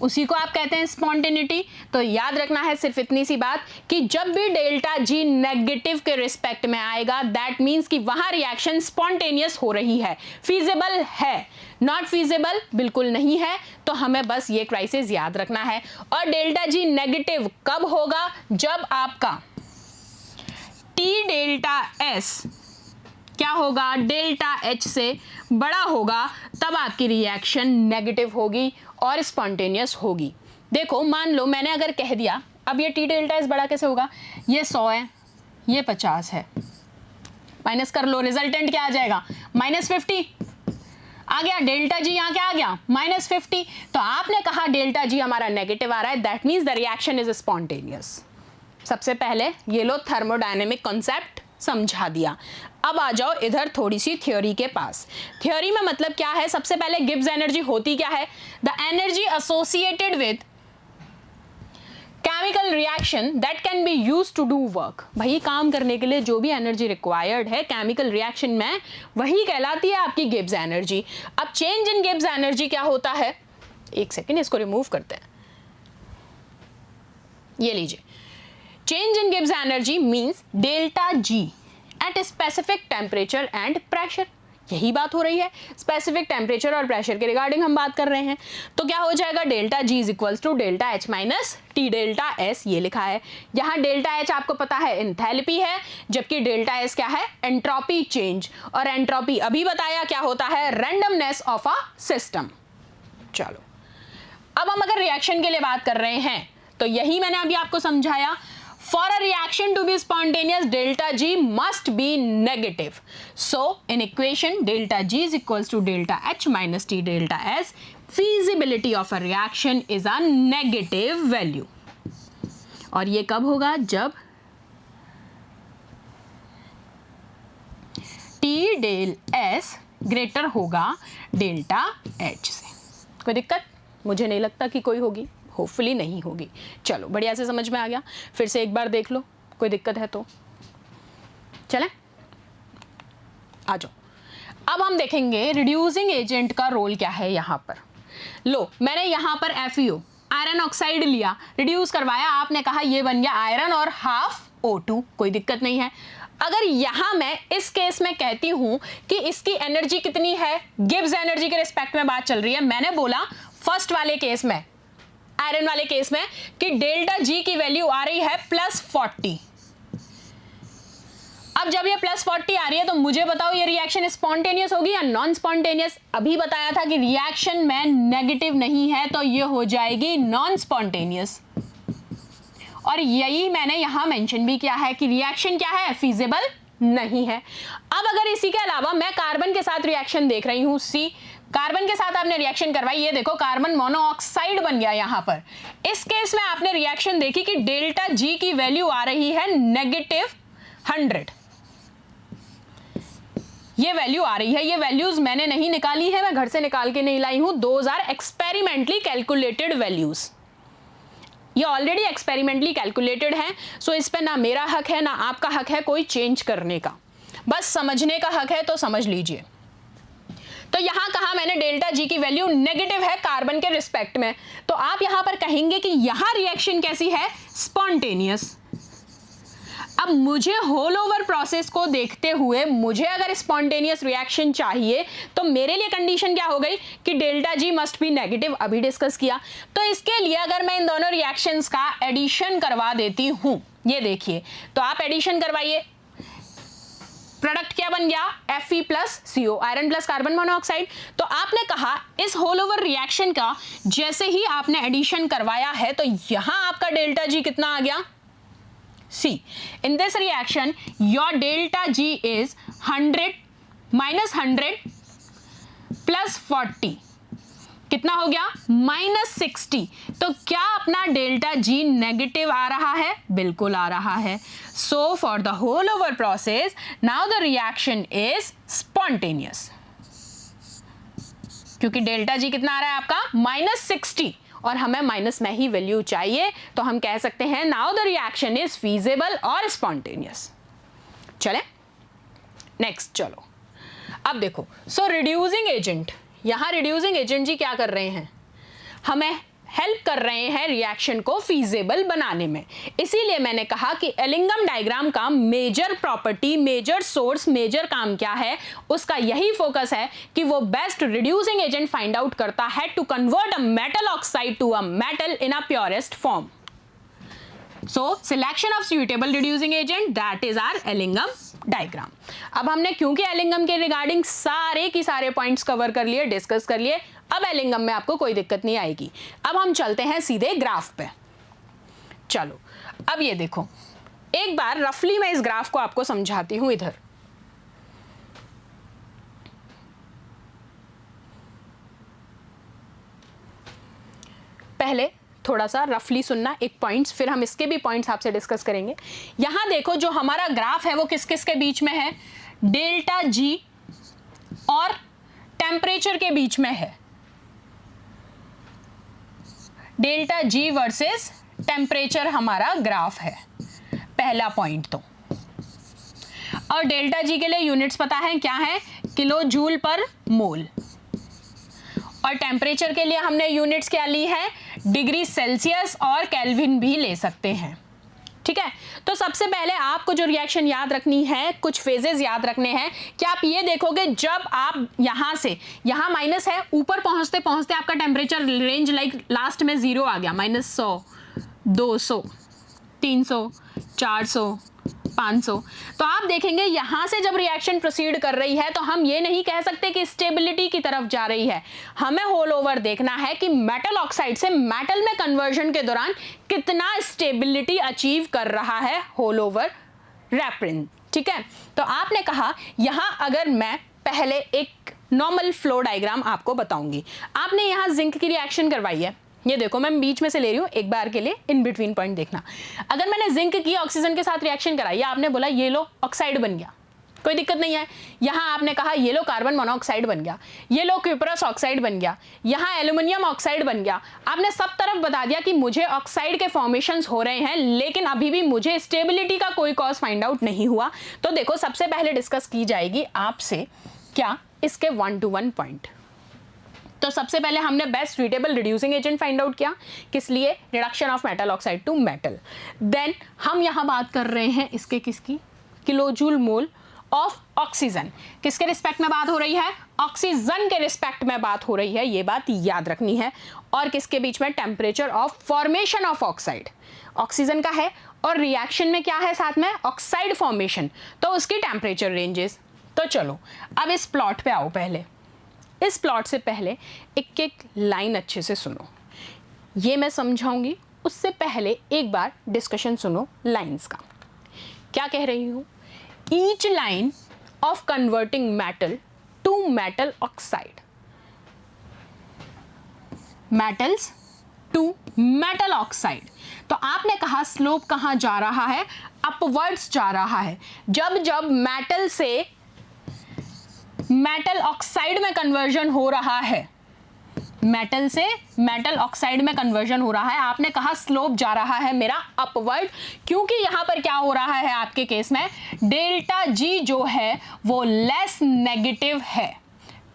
उसी को आप कहते हैं स्पॉन्टेनिटी। तो याद रखना है सिर्फ इतनी सी बात कि जब भी डेल्टा जी नेगेटिव के रिस्पेक्ट में आएगा, दैट मींस कि वहां रिएक्शन स्पॉन्टेनियस हो रही है, फीजिबल है। नॉट फीजिबल बिल्कुल नहीं है। तो हमें बस ये क्राइसिस याद रखना है। और डेल्टा जी नेगेटिव कब होगा? जब आपका टी डेल्टा एस क्या होगा? डेल्टा एच से बड़ा होगा, तब आपकी रिएक्शन नेगेटिव होगी और स्पॉन्टेनियस होगी। देखो, मान लो मैंने अगर कह दिया, अब ये टी डेल्टा एस बड़ा कैसे होगा? ये 100 है, ये 50 है, माइनस कर लो, रिजल्टेंट क्या आ जाएगा? -50 आ गया। डेल्टा जी यहाँ क्या आ गया? -50। तो आपने कहा डेल्टा जी हमारा नेगेटिव आ रहा है, that means the reaction is spontaneous. सबसे पहले ये लो थर्मोडायनेमिक कॉन्सेप्ट समझा दिया। अब आ जाओ इधर थोड़ी सी थ्योरी के पास। थ्योरी में मतलब क्या है? सबसे पहले गिब्स एनर्जी होती क्या है? The energy associated with chemical reaction that can be use to do work. वही काम करने के लिए जो भी एनर्जी रिक्वायर्ड है केमिकल रिएक्शन में, वही कहलाती है आपकी गिब्स एनर्जी। अब चेंज इन गिब्स एनर्जी क्या होता है? एक सेकेंड, इसको रिमूव करते हैं। ये लीजिए, change in Gibbs energy means delta G at specific temperature and pressure. यही बात हो रही है, स्पेसिफिक टेम्परेचर और प्रेशर के रिगार्डिंग हम बात कर रहे हैं। तो क्या हो जाएगा, delta G is equals to delta H minus T delta S, ये लिखा है। यहाँ डेल्टा एच आपको पता है एंथैल्पी है, जबकि डेल्टा एस क्या है, एंट्रोपी चेंज। और एंट्रोपी अभी बताया क्या होता है, रैंडमनेस ऑफ अ सिस्टम। चलो अब हम अगर रिएक्शन के लिए बात कर रहे हैं तो यही मैंने अभी आपको समझाया। For a reaction to be spontaneous, delta G must be negative. So, in equation, delta G is equals to delta H minus T delta S. Feasibility of a reaction is a negative value. और ये कब होगा, जब T del S greater होगा delta H से। कोई दिक्कत? मुझे नहीं लगता कि कोई होगी, होपफुली नहीं होगी। चलो बढ़िया से समझ में आ गया, फिर से एक बार देख लो, कोई दिक्कत है तो चलें, आ जाओ। अब हम देखेंगे रिड्यूसिंग एजेंट का रोल क्या है यहाँ पर। लो, मैंने यहाँ पर FeO आयरन ऑक्साइड लिया, रिड्यूस करवाया, आपने कहा ये बन गया आयरन और हाफ O2, कोई दिक्कत नहीं है। अगर यहां मैं इस केस में कहती हूं कि इसकी एनर्जी कितनी है, गिब्स एनर्जी के रिस्पेक्ट में बात चल रही है, मैंने बोला फर्स्ट वाले केस में, आयरन वाले केस में, कि डेल्टा जी की वैल्यू आ रही है +40। अब जब ये +40 आ रही है तो मुझे बताओ ये रिएक्शन स्पॉन्टेनियस होगी या नॉन स्पॉन्टेनियस। अभी बताया था कि रिएक्शन में नेगेटिव नहीं है तो ये हो जाएगी नॉन स्पॉन्टेनियस। और यही मैंने यहां मेंशन भी किया है कि रिएक्शन क्या है, फीजिबल नहीं है। अब अगर इसी के अलावा मैं कार्बन के साथ रिएक्शन देख रही हूं, सी कार्बन के साथ आपने रिएक्शन करवाई, ये देखो कार्बन मोनोऑक्साइड बन गया यहां पर। इस केस में आपने रिएक्शन देखी कि डेल्टा जी की वैल्यू आ रही है -100। ये वैल्यू आ रही है, ये वैल्यूज मैंने नहीं निकाली है, मैं घर से निकाल के नहीं लाई हूं, those are experimentally calculated values. ये ऑलरेडी एक्सपेरिमेंटली कैलकुलेटेड है, सो इस पे ना मेरा हक है ना आपका हक है कोई चेंज करने का, बस समझने का हक है, तो समझ लीजिए। तो यहां कहा मैंने डेल्टा जी की वैल्यू नेगेटिव है कार्बन के रिस्पेक्ट में, तो आप यहां पर कहेंगे कि यहां रिएक्शन कैसी है, स्पॉन्टेनियस। अब मुझे होल ओवर प्रोसेस को देखते हुए मुझे अगर स्पॉन्टेनियस रिएक्शन चाहिए तो मेरे लिए कंडीशन क्या हो गई कि delta G must be negative, अभी डिस्कस किया। तो इसके लिए अगर मैं इन दोनों रिएक्शंस का एडिशन करवा देती हूं, ये देखिए, तो आप एडिशन करवाइए, प्रोडक्ट क्या बन गया, Fe plus CO, iron plus carbon monoxide. तो आपने कहा इस होल ओवर रिएक्शन का जैसे ही आपने एडिशन करवाया है तो यहां आपका डेल्टा जी कितना आ गया, C. In this reaction, your delta G is 100 minus 100 plus 40. कितना हो गया, -60। तो क्या अपना डेल्टा G नेगेटिव आ रहा है, बिल्कुल आ रहा है। So for the whole over process, now the reaction is spontaneous. क्योंकि डेल्टा G कितना आ रहा है आपका, -60, और हमें माइनस में ही वैल्यू चाहिए, तो हम कह सकते हैं now the reaction is feasible और स्पॉन्टेनियस। चले नेक्स्ट, चलो अब देखो, सो रिड्यूसिंग एजेंट, यहां रिड्यूसिंग एजेंट जी क्या कर रहे हैं, हमें हेल्प कर रहे हैं रिएक्शन को फीजिबल बनाने में। इसीलिए मैंने कहा कि एलिंगम डायग्राम का major property, major source, major काम क्या है, उसका यही फोकस है कि वो best reducing agent find out करता है to convert a metal oxide to a metal in a purest form. So selection of suitable reducing agent, that is our Ellingham diagram. अब हमने क्योंकि एलिंगम के रिगार्डिंग सारे की सारे पॉइंट्स कवर कर लिए, डिस्कस कर लिए, अब एलिंगम में आपको कोई दिक्कत नहीं आएगी। अब हम चलते हैं सीधे ग्राफ पे। चलो अब ये देखो, एक बार रफली मैं इस ग्राफ को आपको समझाती हूं। इधर पहले थोड़ा सा रफली सुनना, एक पॉइंट्स, फिर हम इसके भी पॉइंट्स आपसे डिस्कस करेंगे। यहां देखो जो हमारा ग्राफ है वो किस किस के बीच में है, डेल्टा जी और टेम्परेचर के बीच में है। डेल्टा जी वर्सेस टेम्परेचर हमारा ग्राफ है, पहला पॉइंट तो। और डेल्टा जी के लिए यूनिट्स पता है क्या है, किलो जूल पर मोल। और टेम्परेचर के लिए हमने यूनिट्स क्या ली है, डिग्री सेल्सियस और केल्विन भी ले सकते हैं। ठीक है, तो सबसे पहले आपको जो रिएक्शन याद रखनी है, कुछ फेजेस याद रखने हैं कि आप ये देखोगे जब आप यहां से, यहां माइनस है, ऊपर पहुंचते पहुंचते आपका टेम्परेचर रेंज लाइक लास्ट में 0 आ गया, -100, 200, 300, 400, 500। तो आप देखेंगे यहां से जब रिएक्शन प्रोसीड कर रही है तो हम ये नहीं कह सकते कि स्टेबिलिटी की तरफ जा रही है, हमें होल ओवर देखना है कि मेटल ऑक्साइड से मेटल में कन्वर्जन के दौरान कितना स्टेबिलिटी अचीव कर रहा है होल ओवर रेपरेंस। ठीक है, तो आपने कहा यहां अगर मैं पहले एक नॉर्मल फ्लो डायग्राम आपको बताऊंगी, आपने यहां जिंक की रिएक्शन करवाई है, ये देखो मैं बीच में से ले रही हूं, एक बार के लिए इन बिटवीन पॉइंट देखना। अगर मैंने जिंक की ऑक्सीजन के साथ रिएक्शन कराई, आपने बोला ये लो ऑक्साइड बन गया, कोई दिक्कत नहीं है। यहां आपने कहा ये लो कार्बन मोनोऑक्साइड बन गया, ये लो क्यूपरस ऑक्साइड बन गया, यहां एल्यूमिनियम ऑक्साइड बन गया। आपने सब तरफ बता दिया कि मुझे ऑक्साइड के फॉर्मेशंस हो रहे हैं, लेकिन अभी भी मुझे स्टेबिलिटी का कोई कॉज फाइंड आउट नहीं हुआ। तो देखो सबसे पहले डिस्कस की जाएगी आपसे क्या इसके 1 to 1 पॉइंट। तो सबसे पहले हमने best suitable reducing agent find out किया, किस लिए, reduction of metal oxide to metal. Then हम यहां बात कर रहे हैं इसके किसकी, किलोजूल मोल ऑफ ऑक्सीजन, किसके रिस्पेक्ट में बात हो रही है, ऑक्सीजन के रिस्पेक्ट में बात हो रही है, ये बात याद रखनी है। और किसके बीच में, temperature of formation of oxide, oxygen का है और रिएक्शन में क्या है साथ में, ऑक्साइड फॉर्मेशन, तो उसकी टेम्परेचर रेंजेस। तो चलो अब इस प्लॉट पे आओ, पहले इस प्लॉट से पहले एक एक लाइन अच्छे से सुनो, ये मैं समझाऊंगी, उससे पहले एक बार डिस्कशन सुनो लाइंस का। क्या कह रही हूं, each line of converting metal to metal oxide, metals to metal oxide. तो आपने कहा स्लोप कहां जा रहा है, अपवर्ड्स जा रहा है। जब जब मेटल से मेटल ऑक्साइड में कन्वर्जन हो रहा है, मेटल से मेटल ऑक्साइड में कन्वर्जन हो रहा है, आपने कहा स्लोप जा रहा है मेरा अपवर्ड, क्योंकि यहां पर क्या हो रहा है आपके केस में, डेल्टा जी जो है वो लेस नेगेटिव है,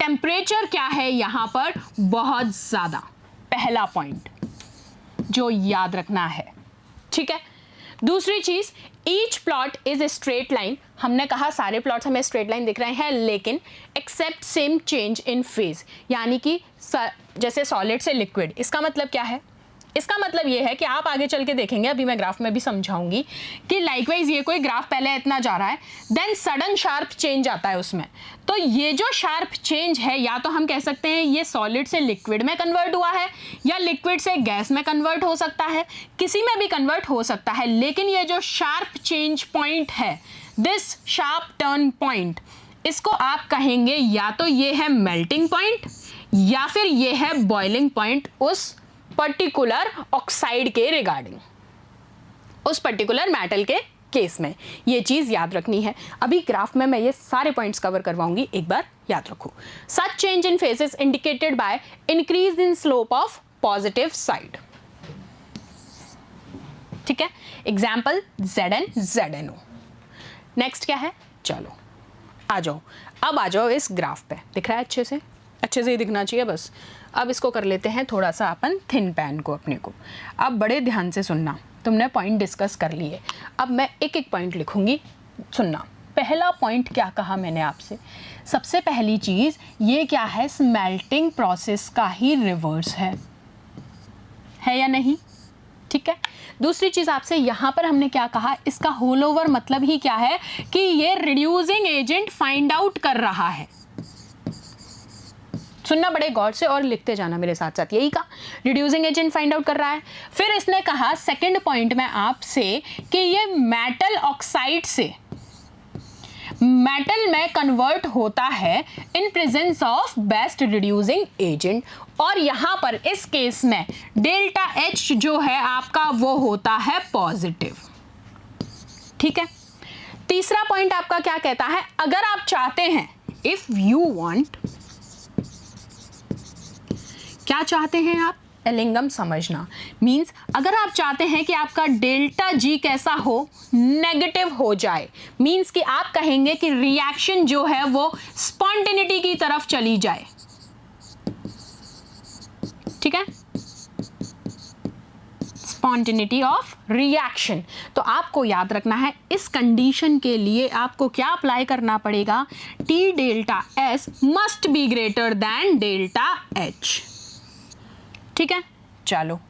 टेम्परेचर क्या है यहां पर बहुत ज्यादा, पहला पॉइंट जो याद रखना है। ठीक है, दूसरी चीज, each plot is a straight line, हमने कहा सारे प्लॉट्स हमें स्ट्रेट लाइन दिख रहे हैं, लेकिन except same change in phase, यानी कि जैसे सॉलिड से लिक्विड। इसका मतलब क्या है, इसका मतलब ये है कि आप आगे चल के देखेंगे, अभी मैं ग्राफ में भी समझाऊंगी कि लाइकवाइज ये कोई ग्राफ पहले इतना जा रहा है, देन सडन शार्प चेंज आता है उसमें। तो ये जो शार्प चेंज है, या तो हम कह सकते हैं ये सॉलिड से लिक्विड में कन्वर्ट हुआ है, या लिक्विड से गैस में कन्वर्ट हो सकता है, किसी में भी कन्वर्ट हो सकता है, लेकिन ये जो शार्प चेंज पॉइंट है, दिस शार्प टर्न पॉइंट, इसको आप कहेंगे या तो ये है मेल्टिंग पॉइंट या फिर ये है बॉइलिंग पॉइंट उस पर्टिकुलर ऑक्साइड के रिगार्डिंग, उस पर्टिकुलर मेटल के केस में। ये चीज याद रखनी है। अभी ग्राफ में मैं ये सारे पॉइंट्स कवर करवाऊंगी, एक बार याद रखो। Such change in phases indicated by increase in slope of positive side. ठीक है, एग्जाम्पल Zn ZnO। नेक्स्ट क्या है, चलो आ जाओ, अब आ जाओ इस ग्राफ पे, दिख रहा है अच्छे से, अच्छे से ही दिखना चाहिए बस। अब इसको कर लेते हैं थोड़ा सा अपन थिन पैन को अपने को। अब बड़े ध्यान से सुनना, तुमने पॉइंट डिस्कस कर लिए, अब मैं एक एक पॉइंट लिखूंगी, सुनना। पहला पॉइंट क्या कहा मैंने आपसे, सबसे पहली चीज़ ये क्या है, स्मेल्टिंग प्रोसेस का ही रिवर्स है या नहीं। ठीक है, दूसरी चीज़ आपसे यहाँ पर हमने क्या कहा, इसका होल ओवर मतलब ही क्या है कि ये रिड्यूसिंग एजेंट फाइंड आउट कर रहा है। सुनना बड़े गौर से और लिखते जाना मेरे साथ साथ, यही कहा रिड्यूसिंग एजेंट फाइंड आउट कर रहा है। फिर इसने कहा सेकंड पॉइंट में आपसे कि ये मेटल ऑक्साइड से मेटल में कन्वर्ट होता है in presence of best reducing agent, और यहां पर इस केस में डेल्टा H जो है आपका वो होता है पॉजिटिव। ठीक है, तीसरा पॉइंट आपका क्या कहता है, अगर आप चाहते हैं, इफ यू वांट, क्या चाहते हैं आप, एलिंगम समझना, मींस अगर आप चाहते हैं कि आपका डेल्टा जी कैसा हो, नेगेटिव हो जाए, मींस कि आप कहेंगे कि रिएक्शन जो है वो स्पॉन्टेनिटी की तरफ चली जाए। Spontaneity of reaction. तो आपको याद रखना है इस कंडीशन के लिए आपको क्या अप्लाई करना पड़ेगा, T delta S must be greater than delta H. ठीक है, चलो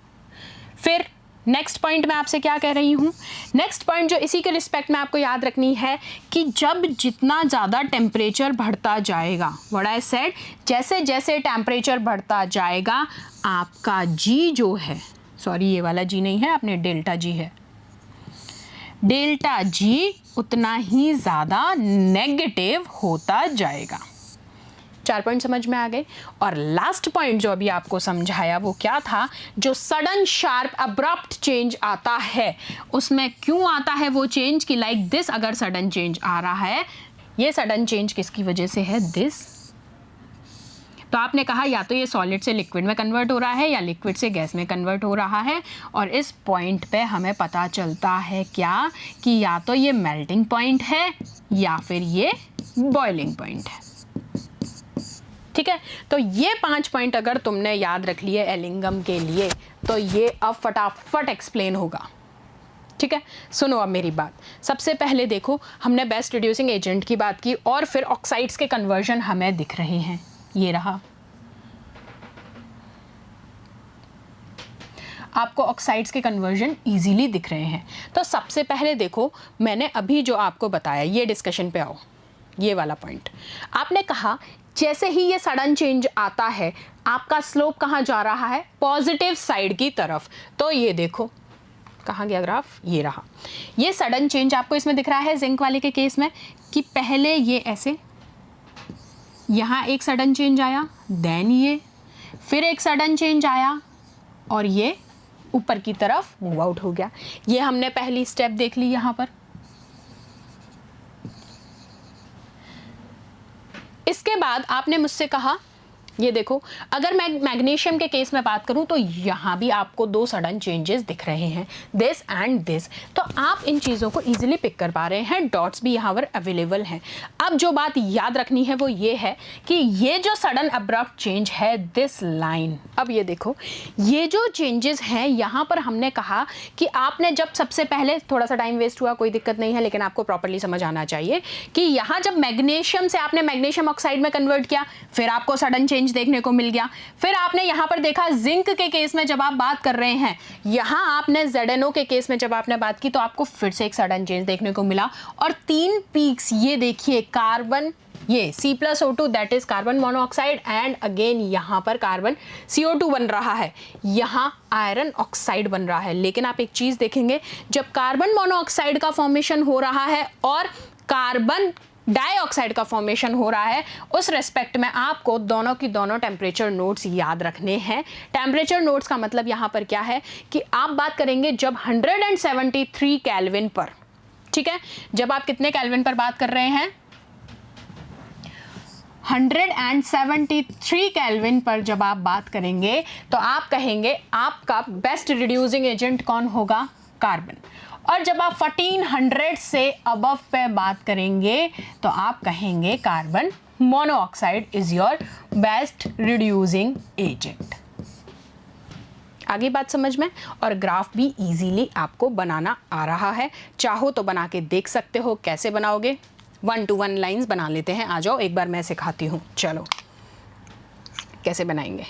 फिर नेक्स्ट पॉइंट मैं आपसे क्या कह रही हूँ, नेक्स्ट पॉइंट जो इसी के रिस्पेक्ट में आपको याद रखनी है कि जब जितना ज़्यादा टेम्परेचर बढ़ता जाएगा, व्हाट आई सेड, जैसे जैसे टेम्परेचर बढ़ता जाएगा आपका जी जो है, सॉरी ये वाला जी नहीं है, अपने डेल्टा जी है, डेल्टा जी उतना ही ज़्यादा नेगेटिव होता जाएगा। 4 पॉइंट समझ में आ गए। और लास्ट पॉइंट जो अभी आपको समझाया वो क्या था, जो सडन शार्प अब्रप्ट चेंज आता है, उसमें क्यों आता है वो चेंज कि लाइक दिस अगर सडन चेंज आ रहा है, ये सडन चेंज किसकी वजह से है, दिस। तो आपने कहा या तो ये सॉलिड से लिक्विड में कन्वर्ट हो रहा है या लिक्विड से गैस में कन्वर्ट हो रहा है, और इस पॉइंट पे हमें पता चलता है क्या कि या तो ये मेल्टिंग पॉइंट है या फिर ये बॉइलिंग पॉइंट है। ठीक है, तो ये 5 पॉइंट अगर तुमने याद रख लिए एलिंगम के लिए तो ये अब फटाफट एक्सप्लेन होगा। ठीक है, सुनो अब मेरी बात। सबसे पहले देखो, हमने बेस्ट रिड्यूसिंग एजेंट की बात की और फिर ऑक्साइड्स के कन्वर्जन हमें दिख रहे हैं, ये रहा, आपको ऑक्साइड्स के कन्वर्जन इजीली दिख रहे हैं। तो सबसे पहले देखो, मैंने अभी जो आपको बताया, ये डिस्कशन पे आओ, ये वाला पॉइंट आपने कहा जैसे ही ये सडन चेंज आता है आपका स्लोप कहाँ जा रहा है, पॉजिटिव साइड की तरफ। तो ये देखो कहाँ गया ग्राफ, ये रहा, ये सडन चेंज आपको इसमें दिख रहा है जिंक वाले के केस में कि पहले ये ऐसे, यहाँ एक सडन चेंज आया, देन ये, फिर एक सडन चेंज आया और ये ऊपर की तरफ मूव आउट हो गया। ये हमने पहली स्टेप देख ली यहाँ पर। इसके बाद आपने मुझसे कहा, ये देखो, अगर मैं मैग्नीशियम के केस में बात करूं तो यहाँ भी आपको 2 सडन चेंजेस दिख रहे हैं, दिस एंड दिस। तो आप इन चीज़ों को इजीली पिक कर पा रहे हैं, डॉट्स भी यहाँ पर अवेलेबल हैं। अब जो बात याद रखनी है वो ये है कि ये जो सडन अब्रप्ट चेंज है, दिस लाइन, अब ये देखो, ये जो चेंजेस हैं यहाँ पर हमने कहा कि आपने जब सबसे पहले, थोड़ा सा टाइम वेस्ट हुआ, कोई दिक्कत नहीं है, लेकिन आपको प्रॉपरली समझ आना चाहिए कि यहाँ जब मैग्नीशियम से आपने मैग्नीशियम ऑक्साइड में कन्वर्ट किया, फिर आपको सडन चेंज देखने को मिल गया। फिर आपने यहां पर देखा जिंक के केस में जब आप बात कर रहे हैं, यहां आपने ZnO के केस में जब आपने बात की तो आपको फिर से एक सडन चेंज देखने को मिला। और 3 पीक्स, ये देखिए, कार्बन, ये C+O2 that is carbon monoxide, and again यहां पर कार्बन CO2 बन रहा है, यहां आयरन ऑक्साइड बन रहा है। लेकिन आप एक चीज देखेंगे, जब कार्बन मोनोऑक्साइड का फॉर्मेशन हो रहा है और कार्बन डाइऑक्साइड का फॉर्मेशन हो रहा है, उस रेस्पेक्ट में आपको दोनों की दोनों टेम्परेचर नोट्स याद रखने हैं। टेम्परेचर नोट्स का मतलब यहाँ पर क्या है कि आप बात करेंगे जब 173 केल्विन पर, ठीक है, जब आप कितने केल्विन पर बात कर रहे हैं, 173 केल्विन पर जब आप बात करेंगे तो आप कहेंगे आपका बेस्ट रिड्यूसिंग एजेंट कौन होगा, कार्बन। और जब आप 1400 से अबव पे बात करेंगे तो आप कहेंगे carbon monoxide is your best reducing agent. आगे बात समझ में, और ग्राफ भी इजीली आपको बनाना आ रहा है, चाहो तो बना के देख सकते हो। कैसे बनाओगे, 1 to 1 लाइंस बना लेते हैं, आ जाओ एक बार मैं सिखाती हूँ। चलो कैसे बनाएंगे,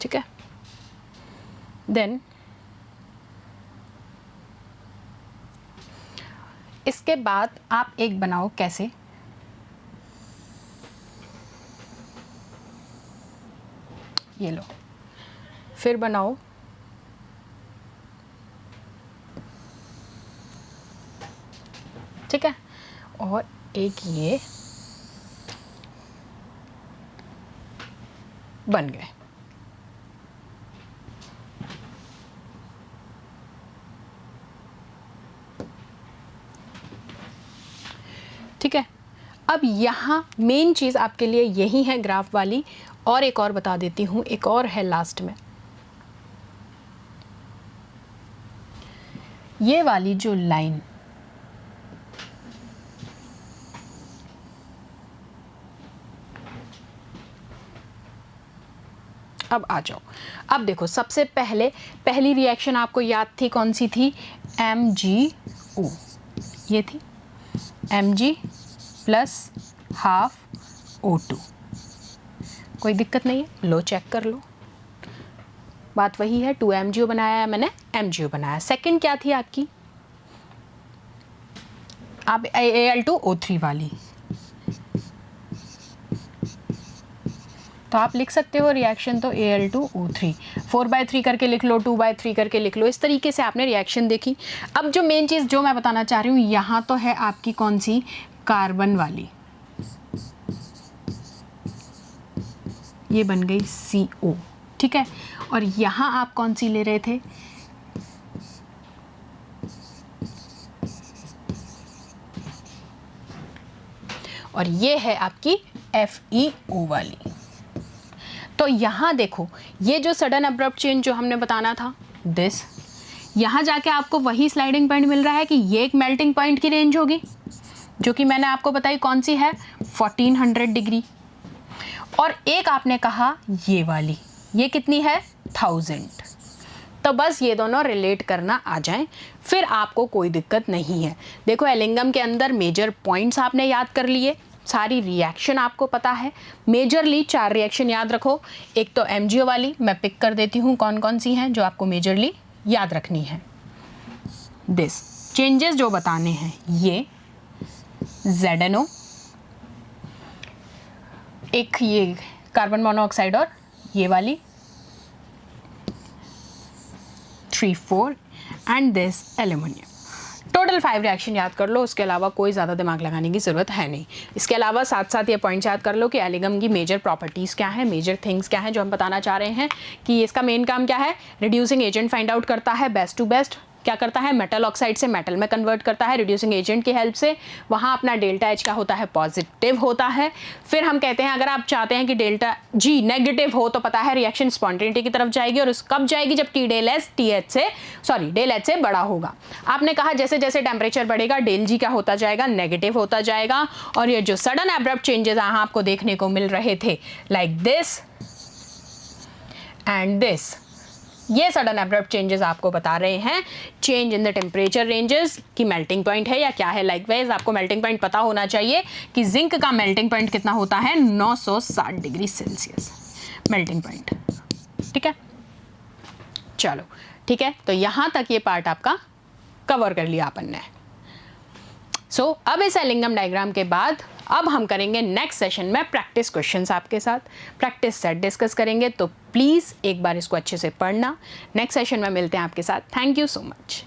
ठीक है। देन इसके बाद आप एक बनाओ, कैसे, ये लो, फिर बनाओ ठीक है, और एक ये, बन गए। ठीक है, अब यहाँ मेन चीज़ आपके लिए यही है ग्राफ वाली, और एक और बता देती हूँ, एक और है लास्ट में, ये वाली जो लाइन अब आ जाओ। अब देखो, सबसे पहली रिएक्शन आपको याद थी, कौन सी थी? MgO, ये थी Mg प्लस हाफ O2। कोई दिक्कत नहीं है, लो चेक कर लो, बात वही है, 2MgO बनाया है मैंने, MgO बनाया। सेकंड क्या थी आपकी? आप Al2O3 वाली, तो आप लिख सकते हो रिएक्शन तो Al2O3, 4/3 करके लिख लो, 2/3 करके लिख लो, इस तरीके से आपने रिएक्शन देखी। अब जो मेन चीज़ जो मैं बताना चाह रही हूँ, यहाँ तो है आपकी कौन सी? कार्बन वाली, ये बन गई CO, ठीक है। और यहाँ आप कौन सी ले रहे थे? और ये है आपकी FeO वाली। तो यहाँ देखो, ये जो सडन अब्रप्ट चेंज जो हमने बताना था, दिस, यहाँ जाके आपको वही स्लाइडिंग पॉइंट मिल रहा है कि ये एक मेल्टिंग पॉइंट की रेंज होगी, जो कि मैंने आपको बताई कौन सी है? 1400 डिग्री। और एक आपने कहा ये वाली, ये कितनी है? 1000। तो बस ये दोनों रिलेट करना आ जाएं, फिर आपको कोई दिक्कत नहीं है। देखो, एलिंगम के अंदर मेजर पॉइंट्स आपने याद कर लिए, सारी रिएक्शन आपको पता है। मेजरली 4 रिएक्शन याद रखो। एक तो MgO वाली, मैं पिक कर देती हूँ कौन कौन सी हैं जो आपको मेजरली याद रखनी है। दिस चेंजेस जो बताने हैं, ये ZNO, एक ये कार्बन मोनोऑक्साइड, और ये वाली 3,4 and this aluminium. Total 5 reaction याद कर लो, उसके अलावा कोई ज़्यादा दिमाग लगाने की ज़रूरत है नहीं। इसके अलावा साथ साथ ये पॉइंट्स याद कर लो कि एलिगम की मेजर प्रॉपर्टीज़ क्या है, मेजर थिंग्स क्या हैं जो हम बताना चाह रहे हैं, कि इसका मेन काम क्या है? रिड्यूसिंग एजेंट फाइंड आउट करता है, बेस्ट टू बेस्ट क्या करता है? मेटल ऑक्साइड से मेटल में कन्वर्ट करता है रिड्यूसिंग एजेंट की हेल्प से। वहाँ अपना डेल्टा H क्या होता है? पॉजिटिव होता है। फिर हम कहते हैं अगर आप चाहते हैं कि डेल्टा G नेगेटिव हो, तो पता है रिएक्शन स्पॉन्टेनिटी की तरफ जाएगी, और उस कब जाएगी? जब डेल H से बड़ा होगा। आपने कहा जैसे जैसे टेम्परेचर बढ़ेगा डेल G क्या होता जाएगा? नेगेटिव होता जाएगा। और ये जो सडन एब्रप्ट चेंजेस यहाँ आपको देखने को मिल रहे थे, लाइक दिस एंड दिस, ये सडन एब्रप्ट चेंजेस आपको बता रहे हैं change in the temperature ranges की मेल्टिंग पॉइंट है या क्या है। लाइकवाइज आपको मेल्टिंग पॉइंट पता होना चाहिए कि जिंक का मेल्टिंग पॉइंट कितना होता है? 960 डिग्री सेल्सियस मेल्टिंग पॉइंट, ठीक है। चलो ठीक है, तो यहाँ तक ये पार्ट आपका कवर कर लिया अपन ने। सो अब इस एलिंगम डायग्राम के बाद अब हम करेंगे नेक्स्ट सेशन में प्रैक्टिस क्वेश्चंस आपके साथ, प्रैक्टिस सेट डिस्कस करेंगे। तो प्लीज़ एक बार इसको अच्छे से पढ़ना। नेक्स्ट सेशन में मिलते हैं आपके साथ। Thank you so much.